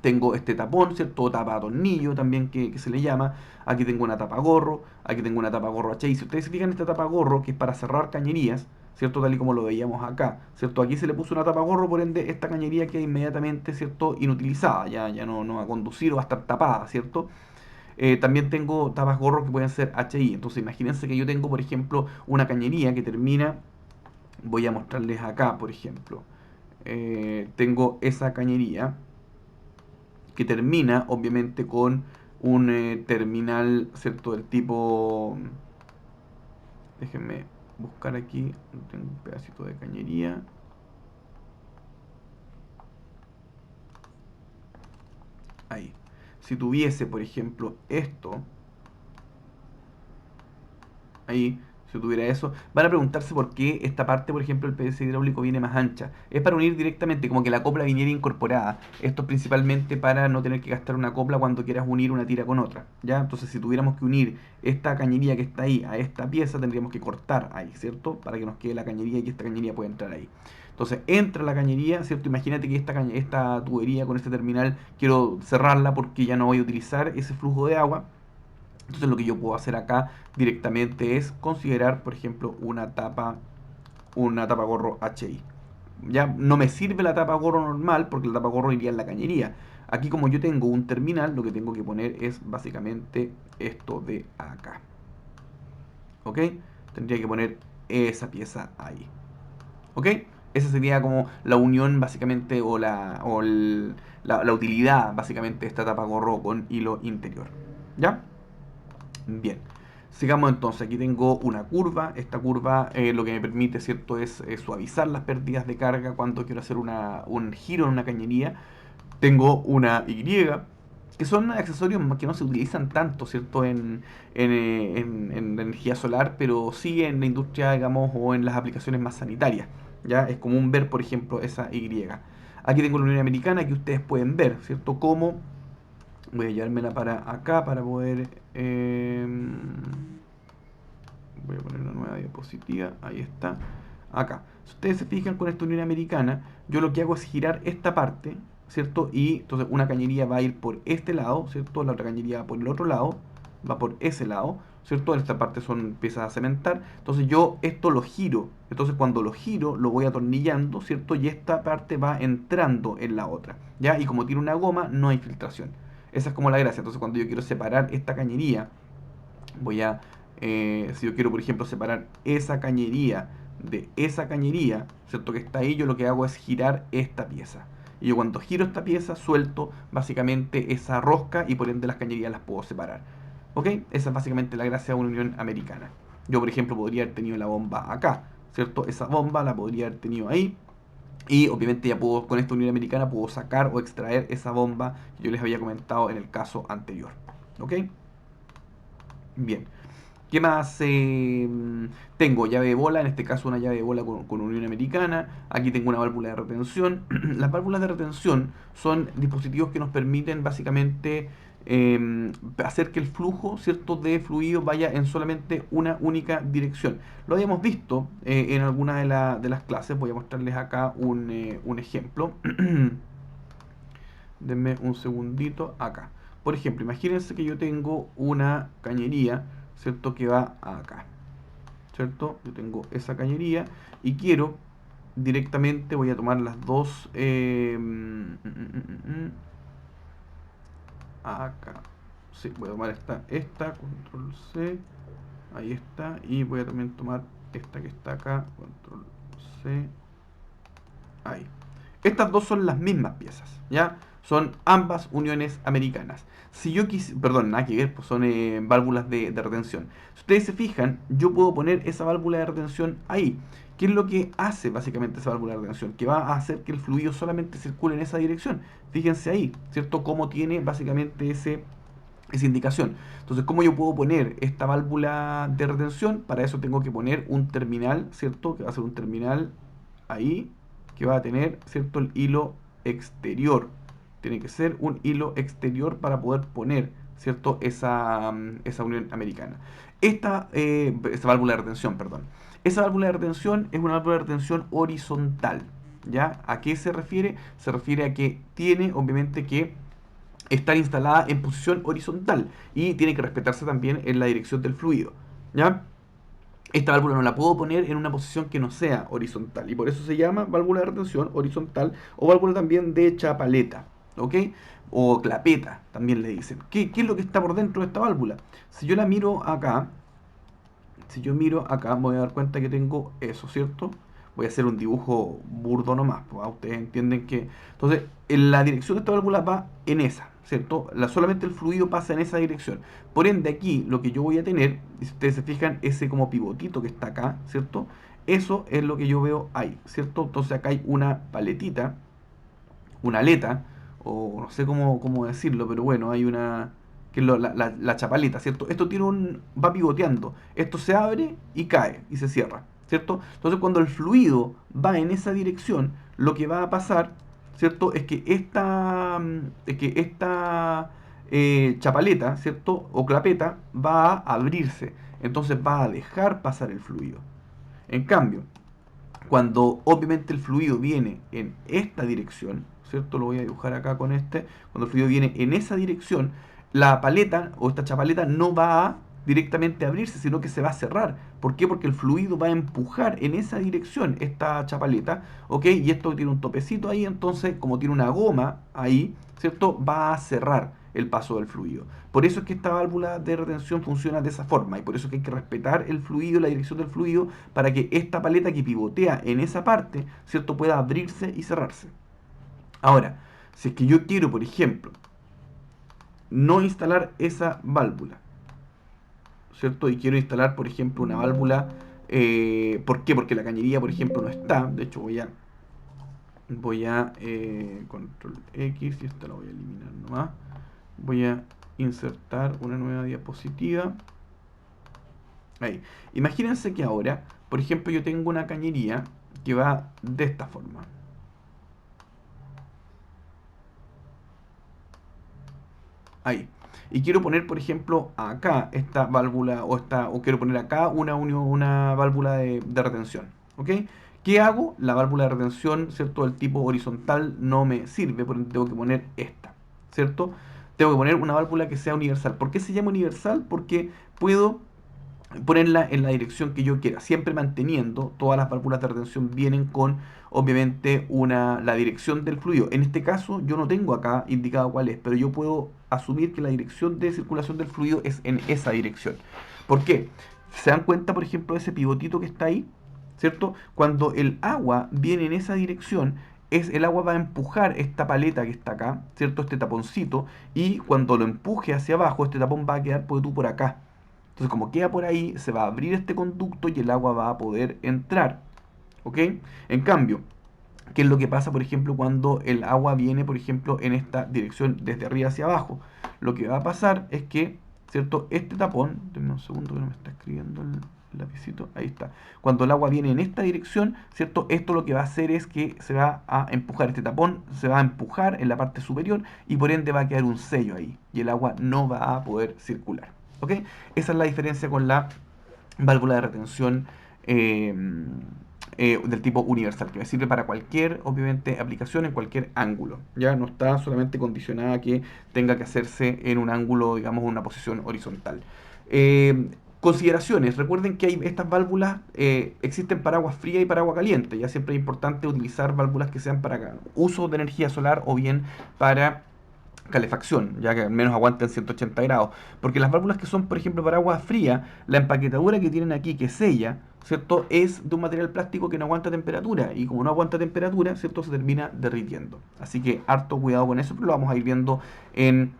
Tengo este tapón, ¿cierto? O tapa tornillo también que se le llama. Aquí tengo una tapa gorro, aquí tengo una tapa gorro HI. Si ustedes se fijan, esta tapa gorro, que es para cerrar cañerías, ¿cierto? Tal y como lo veíamos acá, ¿cierto? Aquí se le puso una tapa gorro, por ende esta cañería queda inmediatamente, ¿cierto? Inutilizada, ya no va a conducir o va a estar tapada, ¿cierto? También tengo tapas gorro que pueden ser HI. Entonces imagínense que yo tengo, por ejemplo, una cañería que termina, voy a mostrarles acá, por ejemplo. Tengo esa cañería que termina obviamente con un terminal, ¿cierto? Del tipo, déjenme buscar aquí, tengo un pedacito de cañería, ahí. Si tuviese, por ejemplo, esto, ahí, si tuviera eso, van a preguntarse por qué esta parte, por ejemplo, el PVC hidráulico viene más ancha. Es para unir directamente, como que la copla viniera incorporada. Esto es principalmente para no tener que gastar una copla cuando quieras unir una tira con otra, ¿ya? Entonces, si tuviéramos que unir esta cañería que está ahí a esta pieza, tendríamos que cortar ahí, ¿cierto? Para que nos quede la cañería y que esta cañería pueda entrar ahí. Entonces, entra la cañería, ¿cierto? Imagínate que esta tubería con este terminal quiero cerrarla porque ya no voy a utilizar ese flujo de agua. Entonces lo que yo puedo hacer acá directamente es considerar, por ejemplo, una tapa gorro HI. Ya no me sirve la tapa gorro normal porque la tapa gorro iría en la cañería. Aquí como yo tengo un terminal, lo que tengo que poner es básicamente esto de acá. ¿Ok? Tendría que poner esa pieza ahí. ¿Ok? Esa sería como la unión básicamente la utilidad básicamente de esta tapa gorro con hilo interior. ¿Ya? Bien, sigamos entonces. Aquí tengo una curva. Esta curva lo que me permite, ¿cierto?, es suavizar las pérdidas de carga cuando quiero hacer un giro en una cañería. Tengo una Y, que son accesorios que no se utilizan tanto, ¿cierto?, en la energía solar, pero sí en la industria, digamos, o en las aplicaciones más sanitarias. Ya es común ver, por ejemplo, esa Y. Aquí tengo la Unión Americana que ustedes pueden ver, ¿cierto? Cómo voy a llevármela para acá para poder... voy a poner una nueva diapositiva. Ahí está. Acá. Si ustedes se fijan con esta unión americana, yo lo que hago es girar esta parte, ¿cierto? Y entonces una cañería va a ir por este lado, ¿cierto? La otra cañería va por el otro lado, va por ese lado, ¿cierto? En esta parte son piezas a cementar. Entonces yo esto lo giro. Entonces cuando lo giro, lo voy atornillando, ¿cierto? Y esta parte va entrando en la otra, ¿ya? Y como tiene una goma, no hay filtración. Esa es como la gracia. Entonces cuando yo quiero separar esta cañería, voy a, si yo quiero por ejemplo separar esa cañería de esa cañería, ¿cierto? Que está ahí, yo lo que hago es girar esta pieza. Y yo cuando giro esta pieza, suelto básicamente esa rosca y por ende las cañerías las puedo separar. ¿Ok? Esa es básicamente la gracia de una unión americana. Yo, por ejemplo, podría haber tenido la bomba acá, ¿cierto? Esa bomba la podría haber tenido ahí. Y obviamente ya puedo, con esta unión americana, puedo sacar o extraer esa bomba que yo les había comentado en el caso anterior. ¿Ok? Bien. ¿Qué más? Tengo llave de bola, en este caso una llave de bola con unión americana. Aquí tengo una válvula de retención. Las válvulas de retención son dispositivos que nos permiten básicamente hacer que el flujo, ¿cierto?, de fluido vaya en solamente una única dirección. Lo habíamos visto en alguna de las clases. Voy a mostrarles acá un ejemplo. Denme un segundito acá. Por ejemplo, imagínense que yo tengo una cañería, ¿cierto?, que va acá, ¿cierto? Yo tengo esa cañería y quiero directamente, voy a tomar las dos acá. Sí, voy a tomar control C, ahí está, y voy a también tomar esta que está acá, control C, ahí. Estas dos son las mismas piezas, ¿ya? Son ambas uniones americanas. Si yo quisiera, perdón, nada que ver, pues son válvulas de retención. Si ustedes se fijan, yo puedo poner esa válvula de retención ahí. ¿Qué es lo que hace básicamente esa válvula de retención? Que va a hacer que el fluido solamente circule en esa dirección. Fíjense ahí, ¿cierto? Cómo tiene básicamente esa indicación. Entonces, ¿cómo yo puedo poner esta válvula de retención? Para eso tengo que poner un terminal, ¿cierto? Que va a ser un terminal ahí, que va a tener, ¿cierto? El hilo exterior. Tiene que ser un hilo exterior para poder poner, ¿cierto? Esa unión americana. Esta válvula de retención, perdón. Esa válvula de retención es una válvula de retención horizontal. ¿Ya? ¿A qué se refiere? Se refiere a que tiene, obviamente, que estar instalada en posición horizontal y tiene que respetarse también en la dirección del fluido. ¿Ya? Esta válvula no la puedo poner en una posición que no sea horizontal y por eso se llama válvula de retención horizontal o válvula también de chapaleta, ¿ok? O clapeta, también le dicen. ¿Qué es lo que está por dentro de esta válvula? Si yo la miro acá, si yo miro acá, me voy a dar cuenta que tengo eso, ¿cierto? Voy a hacer un dibujo burdo nomás, pues, ustedes entienden que... Entonces, en la dirección de esta válvula va en esa, ¿cierto? Solamente el fluido pasa en esa dirección. Por ende, aquí lo que yo voy a tener, si ustedes se fijan, ese como pivotito que está acá, ¿cierto? Eso es lo que yo veo ahí, ¿cierto? Entonces acá hay una paletita, una aleta, o no sé cómo decirlo, pero bueno, hay una, que es la chapaleta, ¿cierto? Esto tiene va pivoteando, esto se abre y cae y se cierra, ¿cierto? Entonces cuando el fluido va en esa dirección, lo que va a pasar, ¿cierto? Es que esta chapaleta, ¿cierto? O clapeta va a abrirse, entonces va a dejar pasar el fluido. En cambio, cuando obviamente el fluido viene en esta dirección, ¿cierto? Lo voy a dibujar acá con este. Cuando el fluido viene en esa dirección, la paleta o esta chapaleta no va a directamente abrirse, sino que se va a cerrar. ¿Por qué? Porque el fluido va a empujar en esa dirección esta chapaleta, ¿ok? Y esto tiene un topecito ahí, entonces, como tiene una goma ahí, ¿cierto? Va a cerrar el paso del fluido. Por eso es que esta válvula de retención funciona de esa forma y por eso es que hay que respetar el fluido, la dirección del fluido, para que esta paleta que pivotea en esa parte, ¿cierto? Pueda abrirse y cerrarse. Ahora, si es que yo quiero, por ejemplo, no instalar esa válvula, ¿cierto? Y quiero instalar, por ejemplo, una válvula. ¿Por qué? Porque la cañería, por ejemplo, no está. De hecho, voy a control X y esta la voy a eliminar nomás. Voy a insertar una nueva diapositiva. Ahí. Imagínense que ahora, por ejemplo, yo tengo una cañería que va de esta forma. Ahí. Y quiero poner, por ejemplo, acá esta válvula o quiero poner acá una válvula de retención. ¿Ok? ¿Qué hago? La válvula de retención, ¿cierto? Del tipo horizontal no me sirve, por ende tengo que poner esta, ¿cierto? Tengo que poner una válvula que sea universal. ¿Por qué se llama universal? Porque puedo ponerla en la dirección que yo quiera, siempre manteniendo, todas las válvulas de retención vienen con, obviamente, la dirección del fluido. En este caso, yo no tengo acá indicado cuál es, pero yo puedo asumir que la dirección de circulación del fluido es en esa dirección. ¿Por qué? ¿Se dan cuenta, por ejemplo, de ese pivotito que está ahí? ¿Cierto? Cuando el agua viene en esa dirección, el agua va a empujar esta paleta que está acá, ¿cierto? Este taponcito, y cuando lo empuje hacia abajo, este tapón va a quedar por acá. Entonces, como queda por ahí, se va a abrir este conducto y el agua va a poder entrar. ¿Ok? En cambio, ¿qué es lo que pasa, por ejemplo, cuando el agua viene, por ejemplo, en esta dirección desde arriba hacia abajo? Lo que va a pasar es que, ¿cierto? Este tapón, denme un segundo que no me está escribiendo el lapicito, ahí está. Cuando el agua viene en esta dirección, ¿cierto? Esto lo que va a hacer es que se va a empujar, este tapón se va a empujar en la parte superior y por ende va a quedar un sello ahí y el agua no va a poder circular. ¿Ok? Esa es la diferencia con la válvula de retención eh, del tipo universal, que me sirve para cualquier, obviamente, aplicación en cualquier ángulo. Ya no está solamente condicionada a que tenga que hacerse en un ángulo, digamos, en una posición horizontal. Consideraciones. Recuerden que hay estas válvulas, existen para agua fría y para agua caliente. Ya siempre es importante utilizar válvulas que sean para uso de energía solar o bien para calefacción, ya que al menos aguanten 180 grados. Porque las válvulas que son, por ejemplo, para agua fría, la empaquetadura que tienen aquí, que sella, ¿cierto? Es de un material plástico que no aguanta temperatura. Y como no aguanta temperatura, ¿cierto? Se termina derritiendo. Así que harto cuidado con eso, pero lo vamos a ir viendo en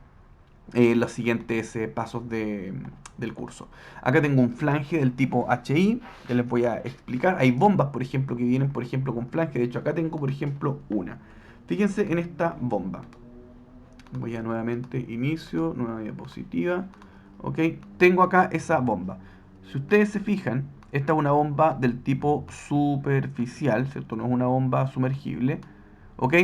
los siguientes pasos del curso. Acá tengo un flange del tipo HI, que les voy a explicar. Hay bombas, por ejemplo, que vienen, por ejemplo, con flange. De hecho, acá tengo, por ejemplo, una. Fíjense en esta bomba. Voy a nuevamente inicio, nueva diapositiva. Ok, tengo acá esa bomba. Si ustedes se fijan, esta es una bomba del tipo superficial, ¿cierto? No es una bomba sumergible. Ok,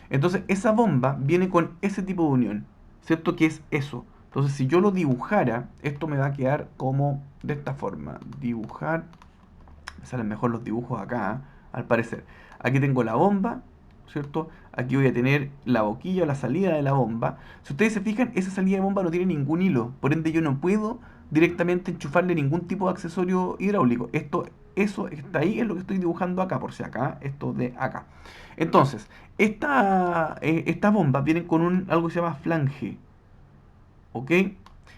entonces esa bomba viene con ese tipo de unión, ¿cierto? Que es eso. Entonces, si yo lo dibujara, esto me va a quedar como de esta forma. Dibujar, me salen mejor los dibujos acá, al parecer. Aquí tengo la bomba, ¿cierto? Aquí voy a tener la boquilla o la salida de la bomba. Si ustedes se fijan, esa salida de bomba no tiene ningún hilo. Por ende, yo no puedo directamente enchufarle ningún tipo de accesorio hidráulico. Eso está ahí, es lo que estoy dibujando acá, por si acá, esto de acá. Entonces, estas bombas vienen con algo que se llama flange, ¿ok?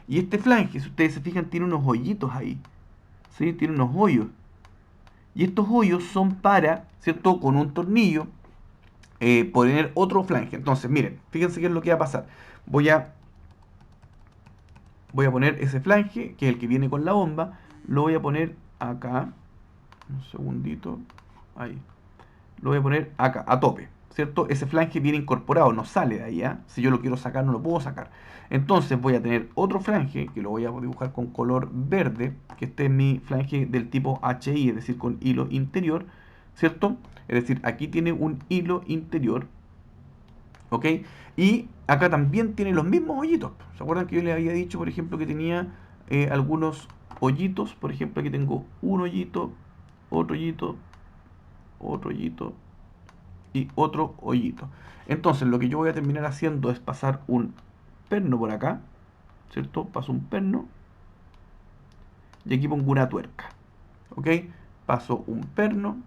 Y este flange, si ustedes se fijan, tiene unos hoyitos ahí, ¿sí? Tiene unos hoyos. Y estos hoyos son para, ¿cierto? Con un tornillo, poner otro flange. Entonces, miren, fíjense qué es lo que va a pasar. Voy a, voy a poner ese flange, que es el que viene con la bomba. Lo voy a poner acá. Un segundito. Ahí. Lo voy a poner acá, a tope. ¿Cierto? Ese flange viene incorporado, no sale de ahí. ¿Ah? Si yo lo quiero sacar, no lo puedo sacar. Entonces voy a tener otro flange, que lo voy a dibujar con color verde, que este es mi flange del tipo HI, es decir, con hilo interior, ¿cierto? Es decir, aquí tiene un hilo interior, ¿ok? Y acá también tiene los mismos hoyitos. ¿Se acuerdan que yo les había dicho, por ejemplo, que tenía algunos hoyitos? Por ejemplo, aquí tengo un hoyito, otro hoyito, otro hoyito y otro hoyito. Entonces, lo que yo voy a terminar haciendo es pasar un perno por acá, ¿cierto? Paso un perno y aquí pongo una tuerca, ¿ok? Paso un perno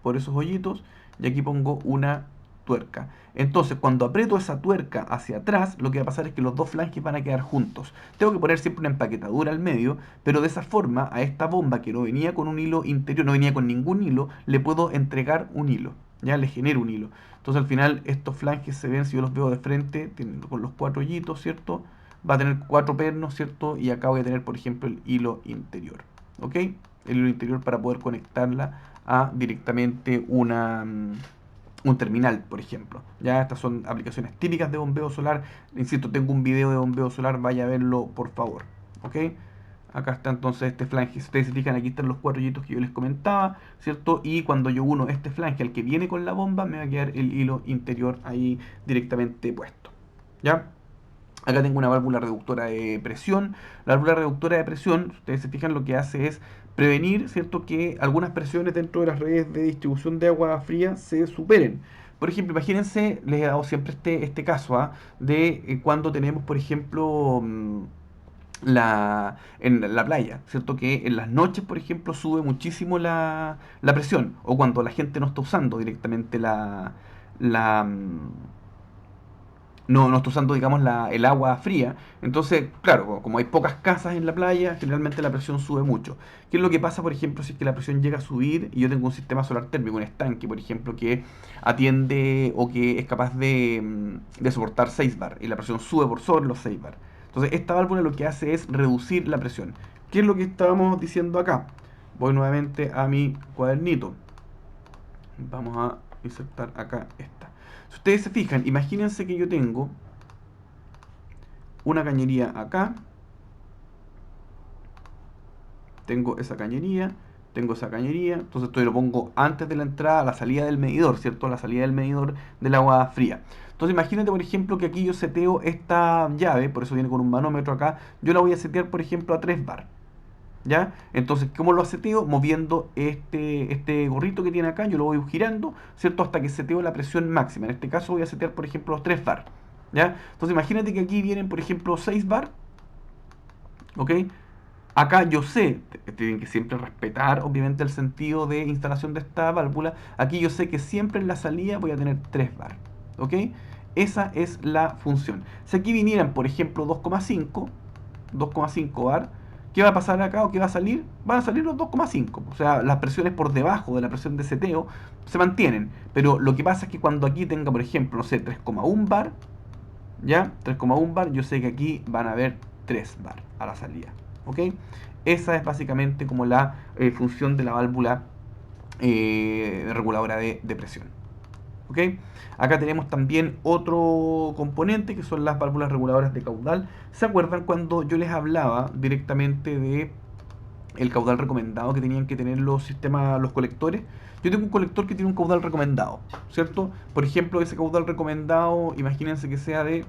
por esos hoyitos y aquí pongo una tuerca. Entonces, cuando aprieto esa tuerca hacia atrás, lo que va a pasar es que los dos flanges van a quedar juntos. Tengo que poner siempre una empaquetadura al medio, pero de esa forma a esta bomba que no venía con un hilo interior, no venía con ningún hilo, le puedo entregar un hilo. Ya le genero un hilo. Entonces al final estos flanges se ven, si yo los veo de frente, con los cuatro hoyitos, ¿cierto? Va a tener cuatro pernos, ¿cierto? Y acá voy a tener, por ejemplo, el hilo interior. ¿Ok? El hilo interior para poder conectarla a directamente un terminal, por ejemplo. Ya estas son aplicaciones típicas de bombeo solar. Insisto, tengo un video de bombeo solar, vaya a verlo por favor. ¿Ok? Acá está entonces este flange. Si ustedes se fijan, aquí están los cuatro hoyitos que yo les comentaba, ¿cierto? Y cuando yo uno este flange al que viene con la bomba, me va a quedar el hilo interior ahí directamente puesto. ¿Ya? Acá tengo una válvula reductora de presión. La válvula reductora de presión, si ustedes se fijan, lo que hace es prevenir, ¿cierto?, que algunas presiones dentro de las redes de distribución de agua fría se superen. Por ejemplo, imagínense, les he dado siempre este caso, ¿ah? De cuando tenemos, por ejemplo, en la playa, ¿cierto? Que en las noches, por ejemplo, sube muchísimo la presión, o cuando la gente no está usando directamente la, mm, no está usando, digamos, el agua fría. Entonces, claro, como hay pocas casas en la playa, generalmente la presión sube mucho. ¿Qué es lo que pasa, por ejemplo, si es que la presión llega a subir y yo tengo un sistema solar térmico, un estanque, por ejemplo, que atiende o que es capaz de soportar 6 bar y la presión sube por sobre los 6 bar? Entonces, esta válvula lo que hace es reducir la presión. ¿Qué es lo que estábamos diciendo acá? Voy nuevamente a mi cuadernito. Vamos a insertar acá esta. Si ustedes se fijan, imagínense que yo tengo una cañería acá, tengo esa cañería, tengo esa cañería, entonces esto lo pongo antes de la entrada a la salida del medidor, ¿cierto? A la salida del medidor del agua fría. Entonces imagínate, por ejemplo, que aquí yo seteo esta llave, por eso viene con un manómetro acá, yo la voy a setear, por ejemplo, a 3 bar. ¿Ya? Entonces, ¿cómo lo seteo? Moviendo este gorrito que tiene acá, yo lo voy girando, ¿cierto? Hasta que seteo la presión máxima. En este caso voy a setear, por ejemplo, los 3 bar. ¿Ya? Entonces, imagínate que aquí vienen, por ejemplo, 6 bar, ¿ok? Acá yo sé, tienen que siempre respetar, obviamente, el sentido de instalación de esta válvula. Aquí yo sé que siempre en la salida voy a tener 3 bar, ¿ok? Esa es la función. Si aquí vinieran, por ejemplo, 2,5 bar, ¿qué va a pasar acá o qué va a salir? Van a salir los 2,5. O sea, las presiones por debajo de la presión de seteo se mantienen. Pero lo que pasa es que cuando aquí tenga, por ejemplo, no sé, 3,1 bar, ¿ya? 3,1 bar, yo sé que aquí van a haber 3 bar a la salida. ¿Ok? Esa es básicamente como la función de la válvula reguladora de presión. ¿Ok? Acá tenemos también otro componente que son las válvulas reguladoras de caudal. ¿Se acuerdan cuando yo les hablaba directamente de el caudal recomendado que tenían que tener los sistemas, los colectores? Yo tengo un colector que tiene un caudal recomendado, ¿cierto? Por ejemplo, ese caudal recomendado, imagínense que sea de,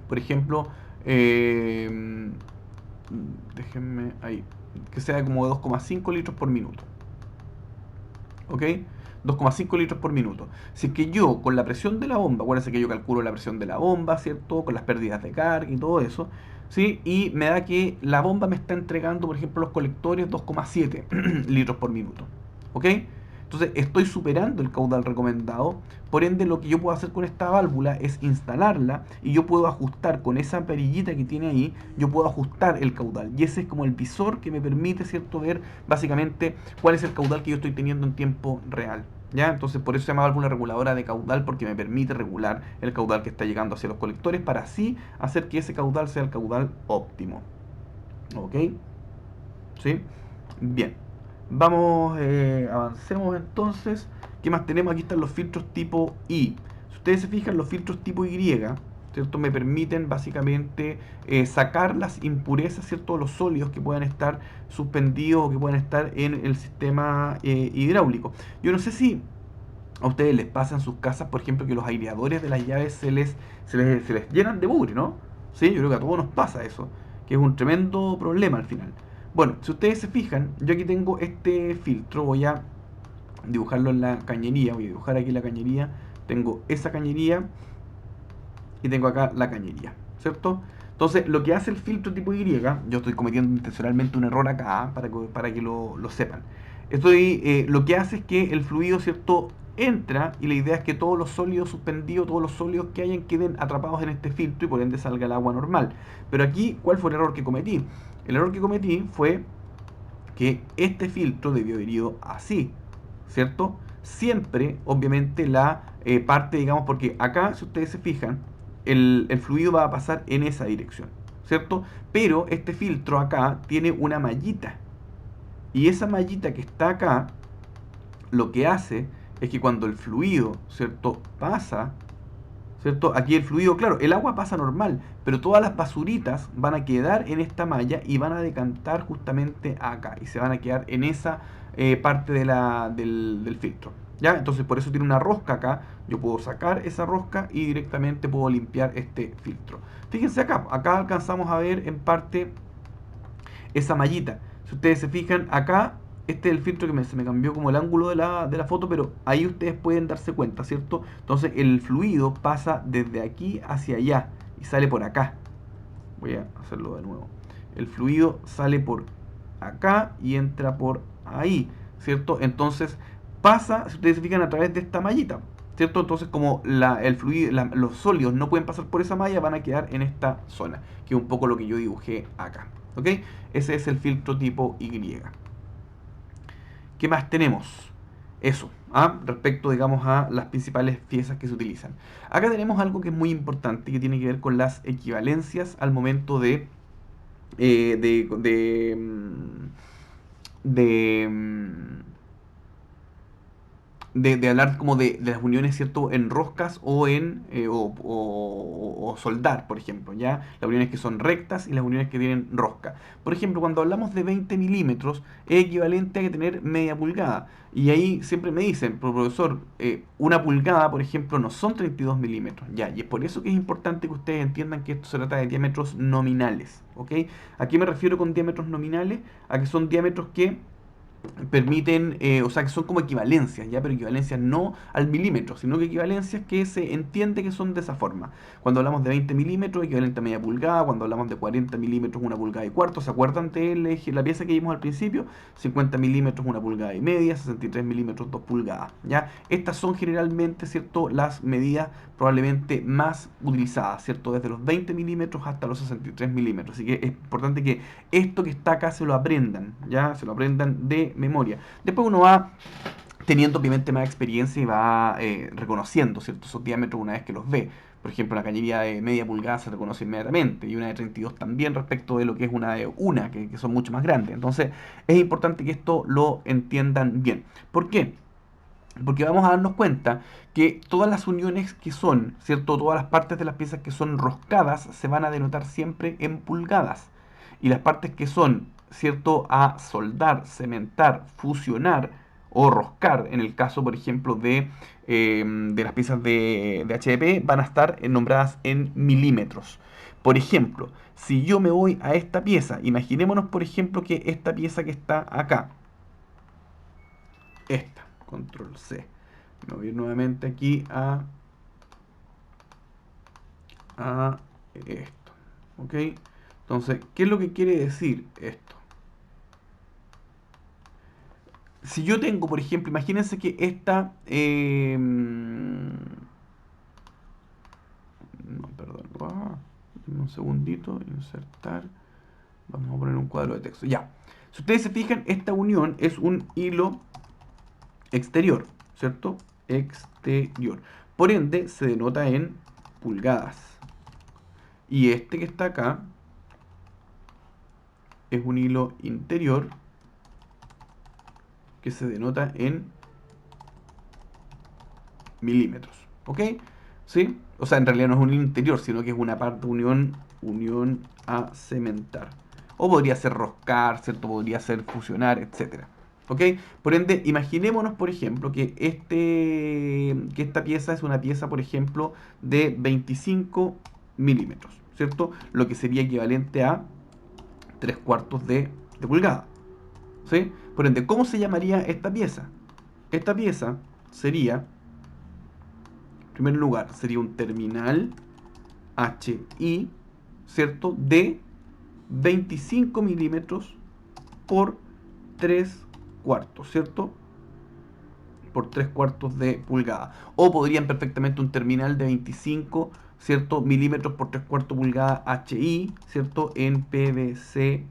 por ejemplo, eh, déjenme ahí, que sea como de 2,5 litros por minuto. ¿Ok? 2,5 litros por minuto. Si es que yo, con la presión de la bomba, acuérdense que yo calculo la presión de la bomba, ¿cierto? Con las pérdidas de carga y todo eso, ¿sí? Y me da que la bomba me está entregando, por ejemplo, los colectores 2,7 litros por minuto. ¿Ok? Entonces estoy superando el caudal recomendado, por ende lo que yo puedo hacer con esta válvula es instalarla y yo puedo ajustar con esa perillita que tiene ahí, yo puedo ajustar el caudal. Y ese es como el visor que me permite, ¿cierto?, ver básicamente cuál es el caudal que yo estoy teniendo en tiempo real. ¿Ya? Entonces por eso se llama válvula reguladora de caudal, porque me permite regular el caudal que está llegando hacia los colectores para así hacer que ese caudal sea el caudal óptimo. ¿Ok? ¿Sí? Bien. Vamos, avancemos entonces. ¿Qué más tenemos? Aquí están los filtros tipo I. Si ustedes se fijan, los filtros tipo Y, ¿cierto? Me permiten básicamente sacar las impurezas, ¿cierto? Los sólidos que puedan estar suspendidos o que puedan estar en el sistema hidráulico. Yo no sé si a ustedes les pasa en sus casas, por ejemplo, que los aireadores de las llaves se les llenan de mugre, ¿no? Sí, yo creo que a todos nos pasa eso, que es un tremendo problema al final. Bueno, si ustedes se fijan, yo aquí tengo este filtro, voy a dibujarlo en la cañería, voy a dibujar aquí la cañería, tengo esa cañería y tengo acá la cañería, ¿cierto? Entonces, lo que hace el filtro tipo Y, yo estoy cometiendo intencionalmente un error acá para que lo sepan. Lo que hace es que el fluido, ¿cierto?, entra y la idea es que todos los sólidos suspendidos, todos los sólidos que hayan queden atrapados en este filtro y por ende salga el agua normal. Pero aquí, ¿cuál fue el error que cometí? El error que cometí fue que este filtro debió haber ido así, ¿cierto? Siempre, obviamente, la parte, digamos, porque acá, si ustedes se fijan, el fluido va a pasar en esa dirección, ¿cierto? Pero este filtro acá tiene una mallita. Y esa mallita que está acá, lo que hace es que cuando el fluido, ¿cierto?, pasa, ¿cierto? Aquí el fluido, claro, el agua pasa normal, pero todas las basuritas van a quedar en esta malla y van a decantar justamente acá y se van a quedar en esa parte del filtro. ¿Ya? Entonces por eso tiene una rosca acá, yo puedo sacar esa rosca y directamente puedo limpiar este filtro. Fíjense acá alcanzamos a ver en parte esa mallita. Si ustedes se fijan, acá, este es el filtro que se me cambió como el ángulo de la foto, pero ahí ustedes pueden darse cuenta, ¿cierto? Entonces el fluido pasa desde aquí hacia allá y sale por acá. Voy a hacerlo de nuevo. El fluido sale por acá y entra por ahí, ¿cierto? Entonces pasa, si ustedes se fijan, a través de esta mallita, ¿cierto? Entonces como el fluido, los sólidos no pueden pasar por esa malla, van a quedar en esta zona, que es un poco lo que yo dibujé acá, ¿ok? Ese es el filtro tipo Y. ¿Qué más tenemos? Eso, respecto, digamos, a las principales piezas que se utilizan. Acá tenemos algo que es muy importante, que tiene que ver con las equivalencias al momento eh, de, de, mm, de, mm, de hablar como de las uniones, ¿cierto?, en roscas o o soldar, por ejemplo, ¿ya? Las uniones que son rectas y las uniones que tienen rosca. Por ejemplo, cuando hablamos de 20 milímetros, es equivalente a que tener media pulgada. Y ahí siempre me dicen, profesor, una pulgada, por ejemplo, no son 32 milímetros, ¿ya? Y es por eso que es importante que ustedes entiendan que esto se trata de diámetros nominales, ¿ok? ¿A qué me refiero con diámetros nominales? A que son diámetros que permiten, o sea, que son como equivalencias, ¿ya? Pero equivalencias no al milímetro, sino que equivalencias que se entiende que son de esa forma. Cuando hablamos de 20 milímetros, equivalente a media pulgada. Cuando hablamos de 40 milímetros, una pulgada y cuarto. ¿Se acuerdan de la pieza que vimos al principio? 50 milímetros, una pulgada y media. 63 milímetros, 2 pulgadas, ¿ya? Estas son generalmente, ¿cierto?, las medidas probablemente más utilizadas, ¿cierto? Desde los 20 milímetros hasta los 63 milímetros. Así que es importante que esto que está acá se lo aprendan, ¿ya? Se lo aprendan de memoria. Después uno va teniendo obviamente más experiencia y va reconociendo, ¿cierto?, esos diámetros una vez que los ve. Por ejemplo, la cañería de media pulgada se reconoce inmediatamente y una de 32 también respecto de lo que es una de una, que son mucho más grandes. Entonces, es importante que esto lo entiendan bien. ¿Por qué? Porque vamos a darnos cuenta que todas las uniones que son, ¿cierto? Todas las partes de las piezas que son roscadas se van a denotar siempre en pulgadas. Y las partes que son, ¿cierto?, a soldar, cementar, fusionar o roscar, en el caso, por ejemplo, de las piezas de HDP, van a estar nombradas en milímetros. Por ejemplo, si yo me voy a esta pieza, imaginémonos, por ejemplo, que esta pieza que está acá, esta, control C. Me voy a ir nuevamente aquí a esto. ¿Ok? Entonces, ¿qué es lo que quiere decir esto? Si yo tengo, por ejemplo, imagínense que esta... no, perdón. Un segundito, insertar. Vamos a poner un cuadro de texto. Ya. Si ustedes se fijan, esta unión es un hilo exterior, ¿cierto? Exterior. Por ende, se denota en pulgadas. Y este que está acá es un hilo interior que se denota en milímetros. ¿Ok? ¿Sí? O sea, en realidad no es un hilo interior, sino que es una parte unión a cementar. O podría ser roscar, ¿cierto? Podría ser fusionar, etcétera. ¿Ok? Por ende, imaginémonos, por ejemplo, que esta pieza es una pieza, por ejemplo, de 25 milímetros, ¿cierto? Lo que sería equivalente a 3 cuartos de pulgada. ¿Sí? Por ende, ¿cómo se llamaría esta pieza? Esta pieza sería, en primer lugar, sería un terminal HI, ¿cierto? De 25 milímetros por 3 cuartos, ¿cierto? Por 3 cuartos de pulgada. O podrían perfectamente un terminal de 25, ¿cierto?, milímetros por 3 cuartos pulgada HI, ¿cierto?, en PVC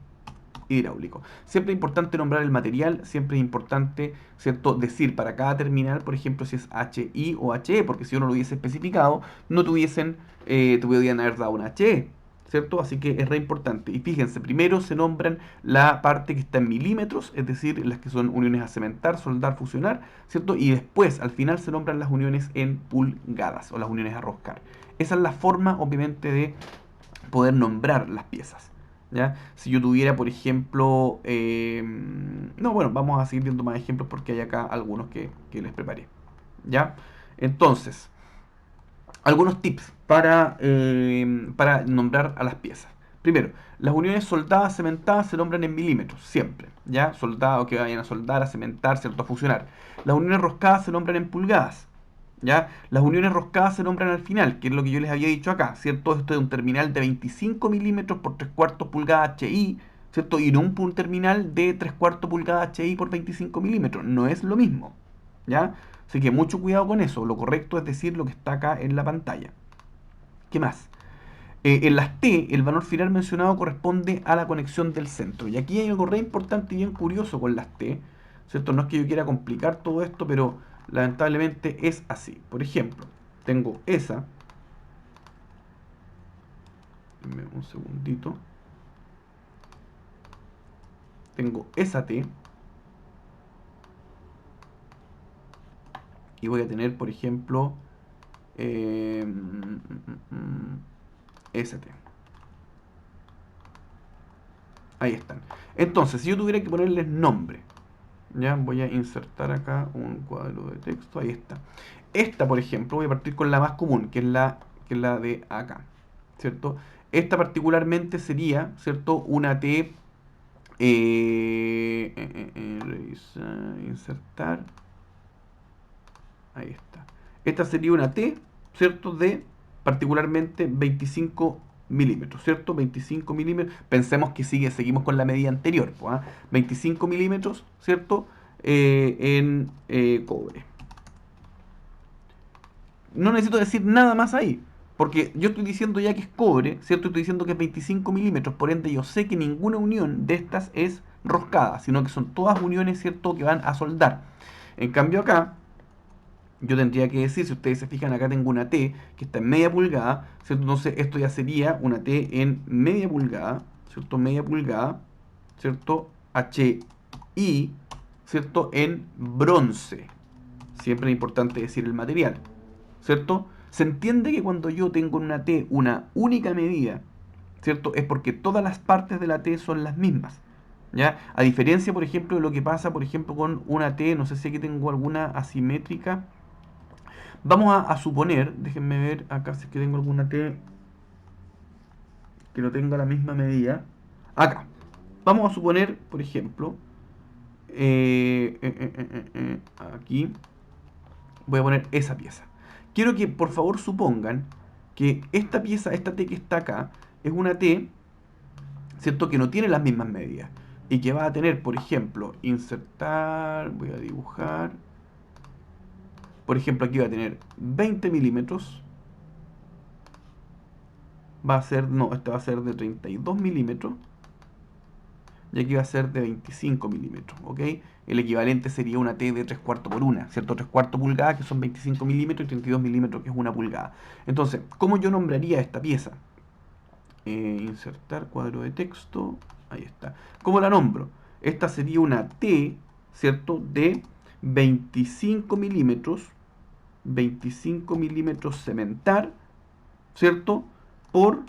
hidráulico. Siempre es importante nombrar el material, siempre es importante, ¿cierto?, decir para cada terminal, por ejemplo, si es HI o HE, porque si uno lo hubiese especificado, no te podrían haber dado una HE, ¿cierto? Así que es re importante. Y fíjense, primero se nombran la parte que está en milímetros, es decir, las que son uniones a cementar, soldar, fusionar, ¿cierto? Y después, al final, se nombran las uniones en pulgadas o las uniones a roscar. Esa es la forma, obviamente, de poder nombrar las piezas. ¿Ya? Si yo tuviera, por ejemplo, no, bueno, vamos a seguir viendo más ejemplos porque hay acá algunos que les preparé. ¿Ya? Entonces, algunos tips para nombrar a las piezas. Primero, las uniones soldadas, cementadas se nombran en milímetros, siempre. ¿Ya? Soldado que vayan a soldar, a cementar, ¿cierto?, a fusionar. Las uniones roscadas se nombran en pulgadas. ¿Ya? Las uniones roscadas se nombran al final, que es lo que yo les había dicho acá, ¿cierto? Esto es un terminal de 25 milímetros por 3 cuartos pulgada HI, ¿cierto? Y no un terminal de 3 cuartos pulgada HI por 25 milímetros. No es lo mismo, ¿ya? Así que mucho cuidado con eso. Lo correcto es decir lo que está acá en la pantalla. ¿Qué más? En las T, el valor final mencionado corresponde a la conexión del centro. Y aquí hay algo re importante y bien curioso con las T, ¿cierto? No es que yo quiera complicar todo esto, pero lamentablemente es así. Por ejemplo, tengo esa. Dame un segundito. Tengo esa T. Y voy a tener, por ejemplo, esa T. Ahí están. Entonces, si yo tuviera que ponerles nombre, ya voy a insertar acá un cuadro de texto. Ahí está. Esta, por ejemplo, voy a partir con la más común, que es la de acá, ¿cierto? Esta particularmente sería, ¿cierto?, una T Revisar, insertar. Ahí está. Esta sería una T, ¿cierto? De particularmente 25 milímetros, ¿cierto? 25 milímetros. Pensemos que seguimos con la medida anterior, pues, ¿ah? 25 milímetros, ¿cierto? En cobre. No necesito decir nada más ahí. Porque yo estoy diciendo ya que es cobre, ¿cierto? Estoy diciendo que es 25 milímetros, por ende yo sé que ninguna unión de estas es roscada, sino que son todas uniones, ¿cierto? Que van a soldar. En cambio acá, yo tendría que decir, si ustedes se fijan, acá tengo una T que está en media pulgada, ¿cierto? Entonces esto ya sería una T en media pulgada, ¿cierto? Media pulgada, ¿cierto? HI, ¿cierto? En bronce. Siempre es importante decir el material, ¿cierto? Se entiende que cuando yo tengo en una T una única medida, ¿cierto? Es porque todas las partes de la T son las mismas, ¿ya? A diferencia, por ejemplo, de lo que pasa, por ejemplo, con una T, no sé si aquí tengo alguna asimétrica. Vamos a suponer, déjenme ver acá si es que tengo alguna T que no tenga la misma medida. Acá. Vamos a suponer, por ejemplo, aquí voy a poner esa pieza. Quiero que por favor supongan que esta pieza, esta T que está acá, es una T, ¿cierto? Que no tiene las mismas medidas. Y que va a tener, por ejemplo, insertar, voy a dibujar. Por ejemplo, aquí va a tener 20 milímetros. Va a ser, no, esta va a ser de 32 milímetros. Y aquí va a ser de 25 milímetros, ¿ok? El equivalente sería una T de 3 cuartos por una, ¿cierto? 3 cuartos pulgadas, que son 25 milímetros, y 32 milímetros, que es una pulgada. Entonces, ¿cómo yo nombraría esta pieza? Insertar cuadro de texto, ahí está. ¿Cómo la nombro? Esta sería una T, ¿cierto? De 25 milímetros, 25 milímetros cementar, ¿cierto? Por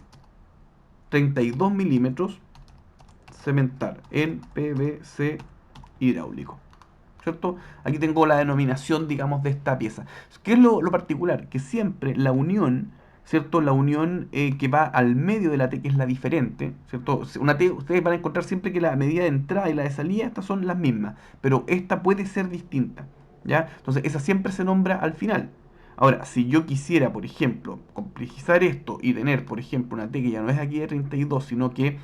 32 milímetros cementar en PVC hidráulico, ¿cierto? Aquí tengo la denominación, digamos, de esta pieza. ¿Qué es lo particular? Que siempre la unión, ¿cierto? La unión que va al medio de la T, que es la diferente, ¿cierto? Una T, ustedes van a encontrar siempre que la medida de entrada y la de salida, estas son las mismas, pero esta puede ser distinta, ¿ya? Entonces, esa siempre se nombra al final. Ahora, si yo quisiera, por ejemplo, complejizar esto y tener, por ejemplo, una T que ya no es aquí de 32, sino que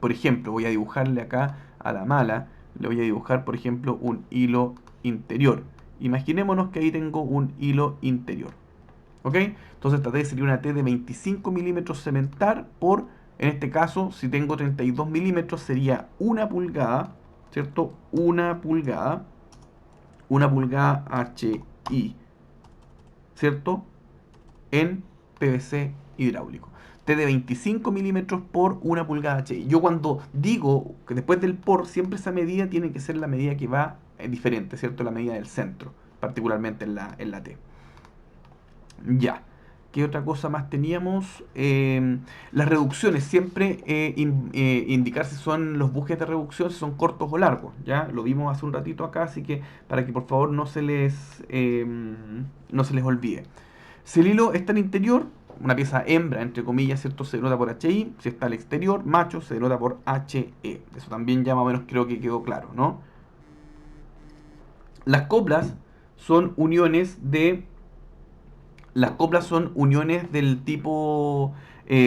por ejemplo, voy a dibujarle acá a la mala, le voy a dibujar, por ejemplo, un hilo interior. Imaginémonos que ahí tengo un hilo interior. ¿Ok? Entonces esta T sería una T de 25 milímetros cementar por, en este caso, si tengo 32 milímetros, sería una pulgada, ¿cierto? Una pulgada HI, ¿cierto? En PVC hidráulico. T de 25 milímetros por una pulgada HI. Yo cuando digo que después del por, siempre esa medida tiene que ser la medida que va diferente, ¿cierto? La medida del centro, particularmente en la T. Ya. ¿Qué otra cosa más teníamos? Las reducciones, siempre indicar si son los bujes de reducción, si son cortos o largos. Ya lo vimos hace un ratito acá, así que para que por favor no se les olvide. Si el hilo está al interior, una pieza hembra, entre comillas, ¿cierto? Se denota por HI. Si está al exterior, macho, se denota por HE. Eso también ya más o menos creo que quedó claro, ¿no? Las coplas son uniones de las coplas son uniones del tipo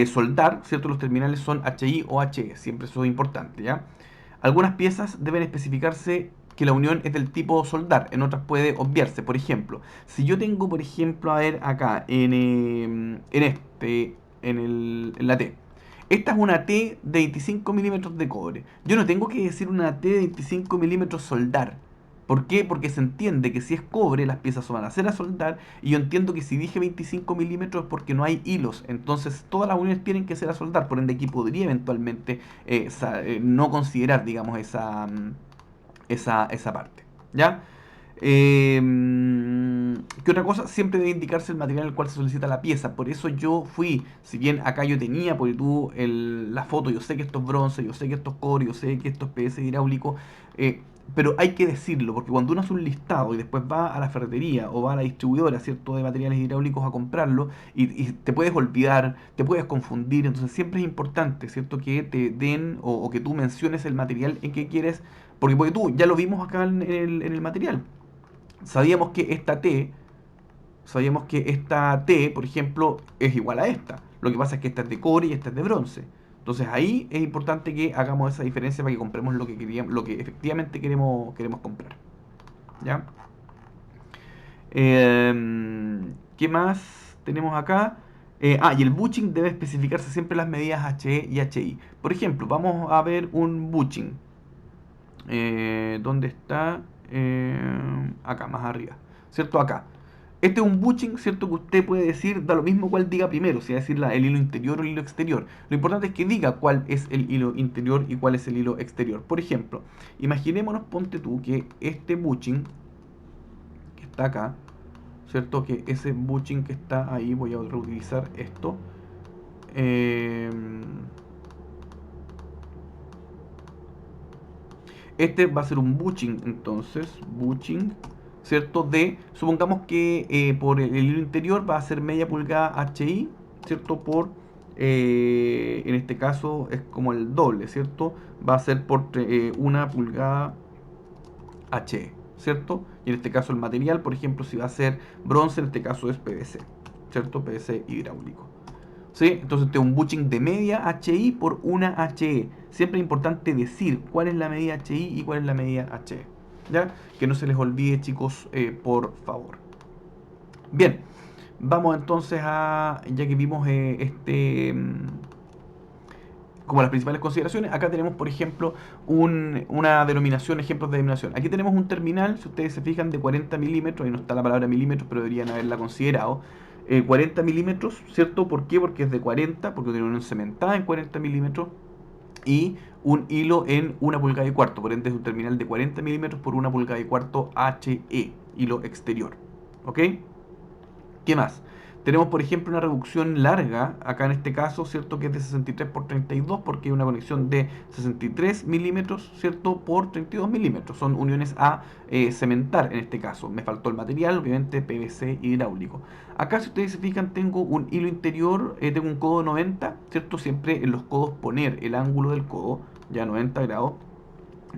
soldar, ¿cierto? Los terminales son HI o HE, siempre eso es importante, ¿ya? Algunas piezas deben especificarse que la unión es del tipo soldar, en otras puede obviarse. Por ejemplo, si yo tengo, por ejemplo, a ver acá, en la T. Esta es una T de 25 milímetros de cobre. Yo no tengo que decir una T de 25 milímetros soldar. ¿Por qué? Porque se entiende que si es cobre, las piezas van a ser a soldar. Y yo entiendo que si dije 25 milímetros es porque no hay hilos. Entonces todas las uniones tienen que ser a soldar. Por ende aquí podría eventualmente no considerar, digamos, esa parte. ¿Ya? ¿Qué otra cosa? Siempre debe indicarse el material en el cual se solicita la pieza. Por eso yo fui, si bien acá yo tenía, porque la foto, yo sé que esto es bronce, yo sé que esto es cobre, yo sé que esto es PVC hidráulico. pero hay que decirlo, porque cuando uno hace un listado y después va a la ferretería o va a la distribuidora, ¿cierto?, de materiales hidráulicos a comprarlo y te puedes olvidar, te puedes confundir, entonces siempre es importante, ¿cierto?, que te den o que tú menciones el material en que quieres, porque tú, ya lo vimos acá en el material, sabíamos que esta T, por ejemplo, es igual a esta. Lo que pasa es que esta es de cobre y esta es de bronce. Entonces ahí es importante que hagamos esa diferencia para que compremos lo que queríamos, lo que efectivamente queremos comprar. ¿Ya? ¿Qué más tenemos acá? Y el butching debe especificarse siempre las medidas HE y HI. Por ejemplo, vamos a ver un butching. ¿Dónde está? Acá, más arriba. ¿Cierto? Acá. Este es un butching, ¿cierto? Que usted puede decir, da lo mismo cuál diga primero, si va a decir el hilo interior o el hilo exterior. Lo importante es que diga cuál es el hilo interior y cuál es el hilo exterior. Por ejemplo, imaginémonos, ponte tú, que este butching, que está acá, ¿cierto? Que ese butching que está ahí, voy a reutilizar esto. Eh, Este va a ser un butching, entonces, butching, ¿cierto? Supongamos que por el hilo interior va a ser media pulgada HI, ¿cierto? En este caso es como el doble, ¿cierto? Va a ser por una pulgada HE, ¿cierto? Y en este caso el material, por ejemplo, si va a ser bronce, en este caso es PVC, ¿cierto? PVC hidráulico. ¿Sí? Entonces tengo un butching de media HI por una HE. Siempre es importante decir cuál es la medida HI y cuál es la medida HE. ¿Ya? Que no se les olvide, chicos, por favor. Bien, vamos entonces ya que vimos como las principales consideraciones, acá tenemos, por ejemplo, una denominación, ejemplos de denominación. Aquí tenemos un terminal, si ustedes se fijan, de 40 milímetros, ahí no está la palabra milímetros, pero deberían haberla considerado. 40 milímetros, ¿cierto? ¿Por qué? Porque es de 40, porque tiene una unión cementada en 40 milímetros y un hilo en una pulgada y cuarto, por ende es un terminal de 40 milímetros por una pulgada y cuarto HE, hilo exterior. ¿Ok? ¿Qué más? Tenemos, por ejemplo, una reducción larga, acá en este caso, ¿cierto? Que es de 63 por 32, porque hay una conexión de 63 milímetros, ¿cierto? Por 32 milímetros. Son uniones a cementar en este caso. Me faltó el material, obviamente PVC hidráulico. Acá, si ustedes se fijan, tengo un hilo interior, tengo un codo 90, ¿cierto? Siempre en los codos poner el ángulo del codo, ya 90 grados.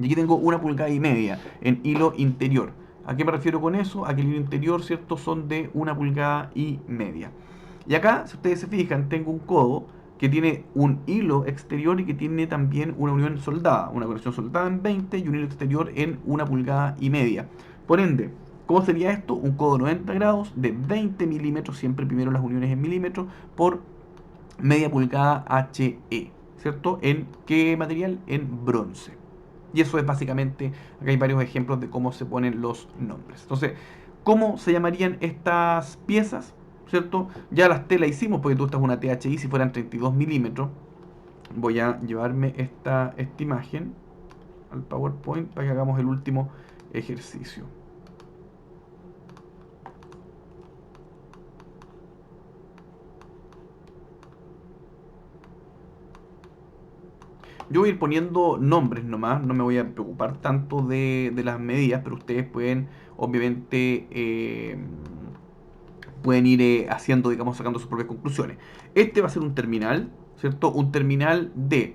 Y aquí tengo una pulgada y media en hilo interior. ¿A qué me refiero con eso? A que el hilo interior, ¿cierto? Son de una pulgada y media. Y acá, si ustedes se fijan, tengo un codo que tiene un hilo exterior y que tiene también una unión soldada. Una conexión soldada en 20 y un hilo exterior en una pulgada y media. Por ende, ¿cómo sería esto? Un codo 90 grados de 20 milímetros, siempre primero las uniones en milímetros, por media pulgada HE. ¿Cierto? ¿En qué material? En bronce. Y eso es básicamente, acá hay varios ejemplos de cómo se ponen los nombres. Entonces, ¿cómo se llamarían estas piezas? ¿Cierto? Ya las T las hicimos porque tú estás una THI si fueran 32 milímetros. Voy a llevarme esta imagen al PowerPoint para que hagamos el último ejercicio. Yo voy a ir poniendo nombres nomás, no me voy a preocupar tanto de las medidas, pero ustedes pueden, obviamente, pueden ir haciendo, digamos, sacando sus propias conclusiones. Este va a ser un terminal, ¿cierto? Un terminal de,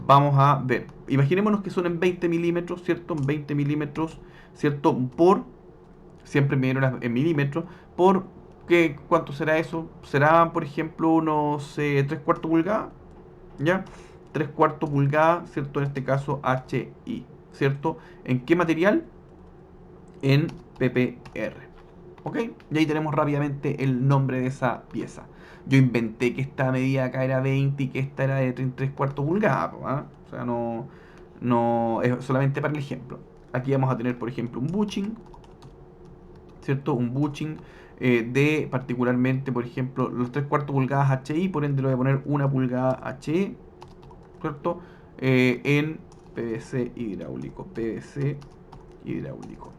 vamos a ver, imaginémonos que son en 20 milímetros, ¿cierto? En 20 milímetros, ¿cierto? Siempre me dieron en milímetros, ¿cuánto será eso? Será, por ejemplo, unos 3 cuartos pulgadas, ¿ya? 3 cuartos pulgadas, ¿cierto? En este caso HI, ¿cierto? ¿En qué material? En PPR. ¿Ok? Y ahí tenemos rápidamente el nombre de esa pieza. Yo inventé que esta medida acá era 20 y que esta era de 33 cuartos pulgadas. ¿Ah? O sea, no es solamente para el ejemplo. Aquí vamos a tener, por ejemplo, un butching, ¿cierto? Un butching de particularmente, por ejemplo, los 3 cuartos pulgadas HI, por ende le voy a poner una pulgada HI, ¿cierto? En PVC hidráulico. PVC hidráulico.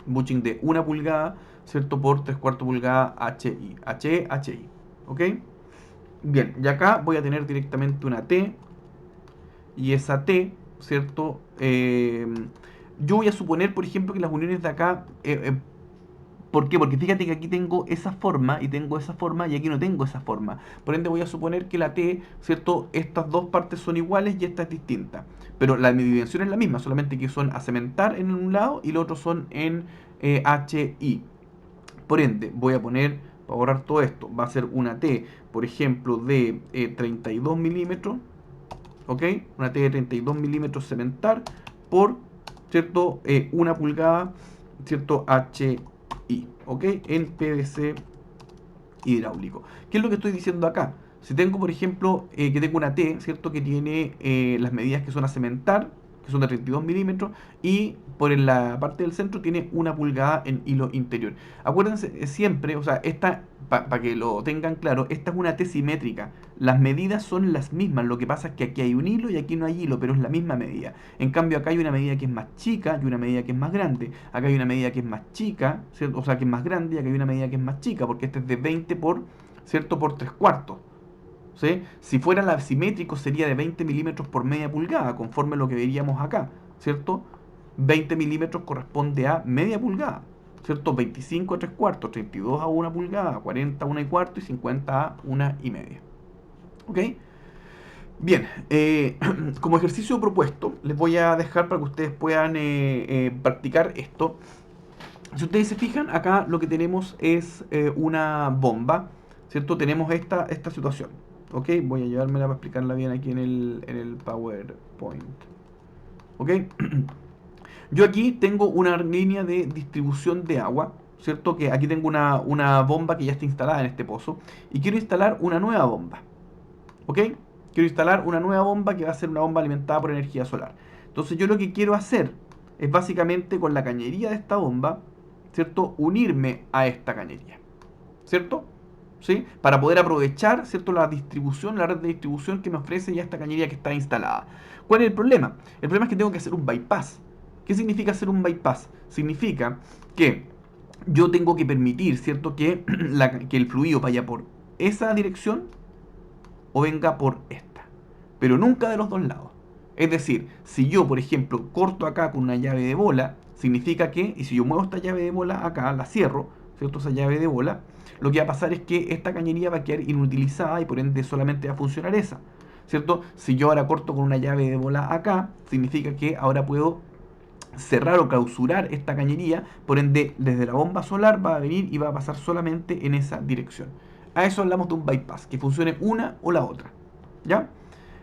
Butching de una pulgada, ¿cierto? Por 3 cuartos pulgada HI. HI. ¿Ok? Bien, y acá voy a tener directamente una T. Y esa T, ¿cierto? Yo voy a suponer, por ejemplo, que las uniones de acá, ¿por qué? Porque fíjate que aquí tengo esa forma y tengo esa forma y aquí no tengo esa forma. Por ende voy a suponer que la T, ¿cierto? Estas dos partes son iguales y esta es distinta. Pero mi dimensión es la misma, solamente que son a cementar en un lado y los otros son en HI. Por ende, voy a poner, para borrar todo esto, va a ser una T, por ejemplo, de 32 milímetros, ¿ok? Una T de 32 milímetros cementar por, ¿cierto? Una pulgada, ¿cierto? HI, ¿ok? En PVC hidráulico. ¿Qué es lo que estoy diciendo acá? Si tengo, por ejemplo, que tengo una T, ¿cierto? Que tiene las medidas que son a cementar, que son de 32 milímetros, y por la parte del centro tiene una pulgada en hilo interior. Acuérdense siempre, o sea, esta, para que lo tengan claro, esta es una T simétrica. Las medidas son las mismas, lo que pasa es que aquí hay un hilo y aquí no hay hilo, pero es la misma medida. En cambio, acá hay una medida que es más chica y una medida que es más grande. Acá hay una medida que es más chica, ¿cierto? O sea, que es más grande, y acá hay una medida que es más chica, porque este es de 20 por, ¿cierto? Por 3 cuartos. ¿Sí? Si fuera la simétrico sería de 20 milímetros por media pulgada, conforme a lo que veríamos acá, ¿cierto? 20 milímetros corresponde a media pulgada, ¿cierto? 25 a 3 cuartos, 32 a una pulgada, 40 a una y cuarto y 50 a una y media. ¿Ok? Bien, como ejercicio propuesto, les voy a dejar para que ustedes puedan practicar esto. Si ustedes se fijan, acá lo que tenemos es una bomba, ¿cierto? Tenemos esta situación, ¿ok? Voy a llevármela para explicarla bien aquí en el PowerPoint, ¿ok? Yo aquí tengo una línea de distribución de agua, ¿cierto? Que aquí tengo una bomba que ya está instalada en este pozo y quiero instalar una nueva bomba, ¿ok? Quiero instalar una nueva bomba que va a ser una bomba alimentada por energía solar. Entonces yo lo que quiero hacer es básicamente con la cañería de esta bomba, ¿cierto? Unirme a esta cañería, ¿cierto? ¿Sí? Para poder aprovechar, ¿cierto? La distribución, la red de distribución que me ofrece ya esta cañería que está instalada. ¿Cuál es el problema? El problema es que tengo que hacer un bypass. ¿Qué significa hacer un bypass? Significa que yo tengo que permitir, ¿cierto? Que, que el fluido vaya por esa dirección o venga por esta, pero nunca de los dos lados. Es decir, si yo, por ejemplo, corto acá con una llave de bola, significa que, y si yo muevo esta llave de bola acá, la cierro, ¿cierto? Esa llave de bola, lo que va a pasar es que esta cañería va a quedar inutilizada y por ende solamente va a funcionar esa, ¿cierto? Si yo ahora corto con una llave de bola acá, significa que ahora puedo cerrar o clausurar esta cañería, por ende desde la bomba solar va a venir y va a pasar solamente en esa dirección. A eso hablamos de un bypass, que funcione una o la otra. ¿Ya?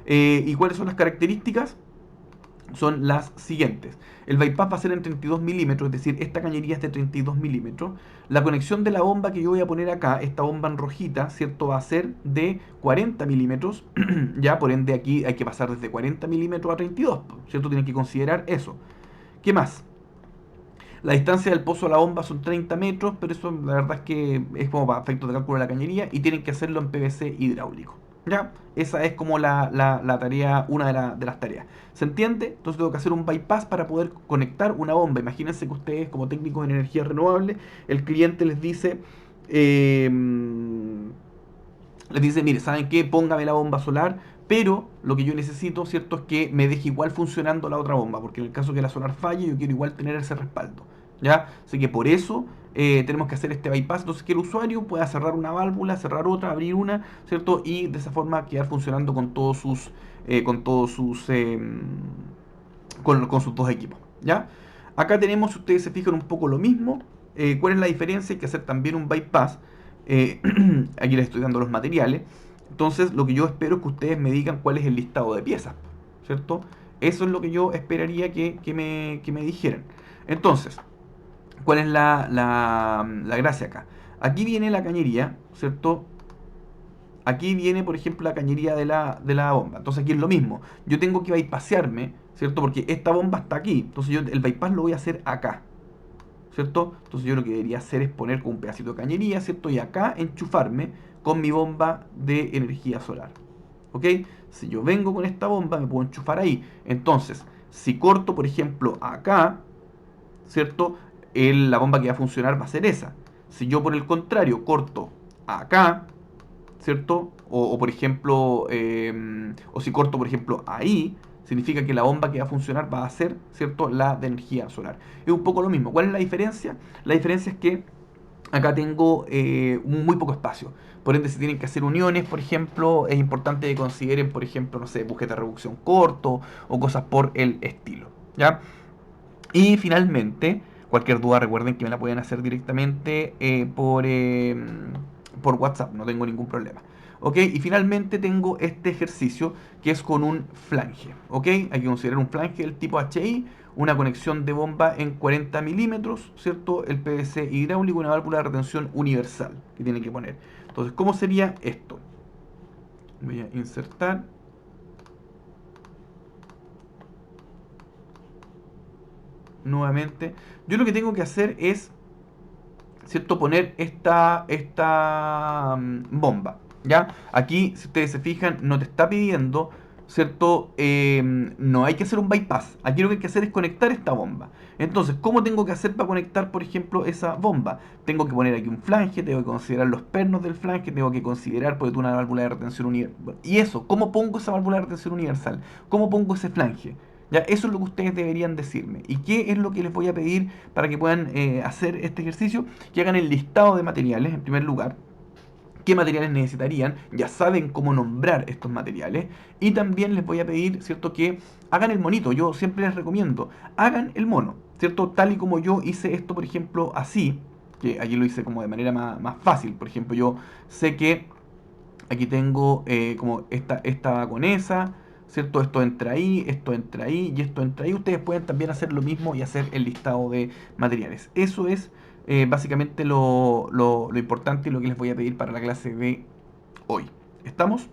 ¿Y cuáles son las características? Son las siguientes. El bypass va a ser en 32 milímetros, es decir, esta cañería es de 32 milímetros. La conexión de la bomba que yo voy a poner acá, esta bomba en rojita, ¿cierto? Va a ser de 40 milímetros, ya, por ende aquí hay que pasar desde 40 milímetros a 32, ¿cierto? Tienen que considerar eso. ¿Qué más? La distancia del pozo a la bomba son 30 metros, pero eso la verdad es que es como para efectos de cálculo de la cañería y tienen que hacerlo en PVC hidráulico. ¿Ya? Esa es como la tarea, una de las tareas. ¿Se entiende? Entonces tengo que hacer un bypass para poder conectar una bomba. Imagínense que ustedes, como técnicos en energía renovable, el cliente eh, les dice, mire, ¿saben qué? Póngame la bomba solar, pero lo que yo necesito, ¿cierto? Es que me deje igual funcionando la otra bomba, porque en el caso que la solar falle, yo quiero igual tener ese respaldo, ¿ya? Así que por eso tenemos que hacer este bypass, entonces que el usuario pueda cerrar una válvula, cerrar otra, abrir una, ¿cierto? Y de esa forma quedar funcionando con sus dos equipos, ¿ya? Acá tenemos, si ustedes se fijan, un poco lo mismo. ¿Cuál es la diferencia? Hay que hacer también un bypass. Eh, Aquí les estoy dando los materiales. Entonces, lo que yo espero es que ustedes me digan cuál es el listado de piezas, ¿cierto? Eso es lo que yo esperaría que me dijeran. Entonces, ¿cuál es la gracia acá? Aquí viene la cañería, ¿cierto? Aquí viene, por ejemplo, la cañería de la bomba. Entonces aquí es lo mismo. Yo tengo que bypassearme, ¿cierto? Porque esta bomba está aquí. Entonces yo el bypass lo voy a hacer acá, ¿cierto? Entonces yo lo que debería hacer es poner con un pedacito de cañería, ¿cierto? Y acá enchufarme con mi bomba de energía solar. ¿Ok? Si yo vengo con esta bomba, me puedo enchufar ahí. Entonces, si corto, por ejemplo, acá, ¿cierto? La bomba que va a funcionar va a ser esa. Si yo, por el contrario, corto acá, ¿cierto? O por ejemplo, o si corto, por ejemplo, ahí, significa que la bomba que va a funcionar va a ser, ¿cierto?, la de energía solar. Es un poco lo mismo. ¿Cuál es la diferencia? La diferencia es que acá tengo muy poco espacio. Por ende, si tienen que hacer uniones, por ejemplo, es importante que consideren, por ejemplo, no sé, bujetes de reducción corto o cosas por el estilo. ¿Ya? Y finalmente, cualquier duda recuerden que me la pueden hacer directamente por WhatsApp, no tengo ningún problema. ¿Ok? Y finalmente tengo este ejercicio que es con un flange. ¿Ok? Hay que considerar un flange del tipo HI, una conexión de bomba en 40 milímetros, ¿cierto? El PVC hidráulico, una válvula de retención universal que tienen que poner. Entonces, ¿cómo sería esto? Voy a insertar nuevamente. Yo lo que tengo que hacer es, ¿cierto?, poner esta bomba, ¿ya? Aquí, si ustedes se fijan, no te está pidiendo, ¿cierto? No hay que hacer un bypass. Aquí lo que hay que hacer es conectar esta bomba. Entonces, ¿cómo tengo que hacer para conectar, por ejemplo, esa bomba? Tengo que poner aquí un flange, tengo que considerar los pernos del flange, tengo que considerar, porque tú una válvula de retención universal. Y eso, ¿cómo pongo esa válvula de retención universal? ¿Cómo pongo ese flange? Ya, eso es lo que ustedes deberían decirme. ¿Y qué es lo que les voy a pedir para que puedan hacer este ejercicio? Que hagan el listado de materiales, en primer lugar, qué materiales necesitarían, ya saben cómo nombrar estos materiales, y también les voy a pedir, ¿cierto?, que hagan el monito. Yo siempre les recomiendo, hagan el mono, ¿cierto? Tal y como yo hice esto, por ejemplo, así, que aquí lo hice como de manera más fácil. Por ejemplo, yo sé que aquí tengo como esta va con esa, ¿cierto? Esto entra ahí y esto entra ahí. Ustedes pueden también hacer lo mismo y hacer el listado de materiales. Eso es básicamente lo importante y lo que les voy a pedir para la clase de hoy. ¿Estamos?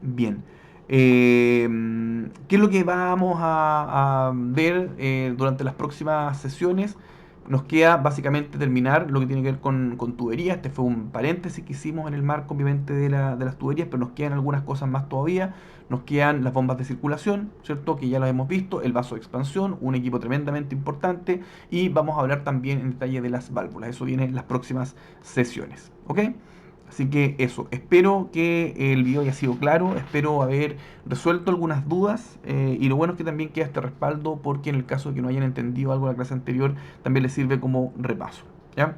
Bien. ¿Qué es lo que vamos a ver durante las próximas sesiones? Nos queda básicamente terminar lo que tiene que ver con tuberías. Este fue un paréntesis que hicimos en el marco, obviamente, de las tuberías, pero nos quedan algunas cosas más todavía. Nos quedan las bombas de circulación, ¿cierto? Que ya las hemos visto, el vaso de expansión, un equipo tremendamente importante, y vamos a hablar también en detalle de las válvulas. Eso viene en las próximas sesiones, ¿ok? Así que eso, espero que el video haya sido claro, espero haber resuelto algunas dudas y lo bueno es que también queda este respaldo porque en el caso de que no hayan entendido algo de la clase anterior también les sirve como repaso. ¿Ya?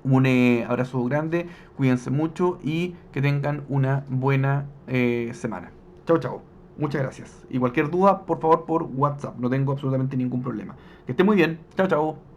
Un abrazo grande, cuídense mucho y que tengan una buena semana. Chao, chao. Muchas gracias. Y cualquier duda, por favor, por WhatsApp. No tengo absolutamente ningún problema. Que esté muy bien. Chao, chao.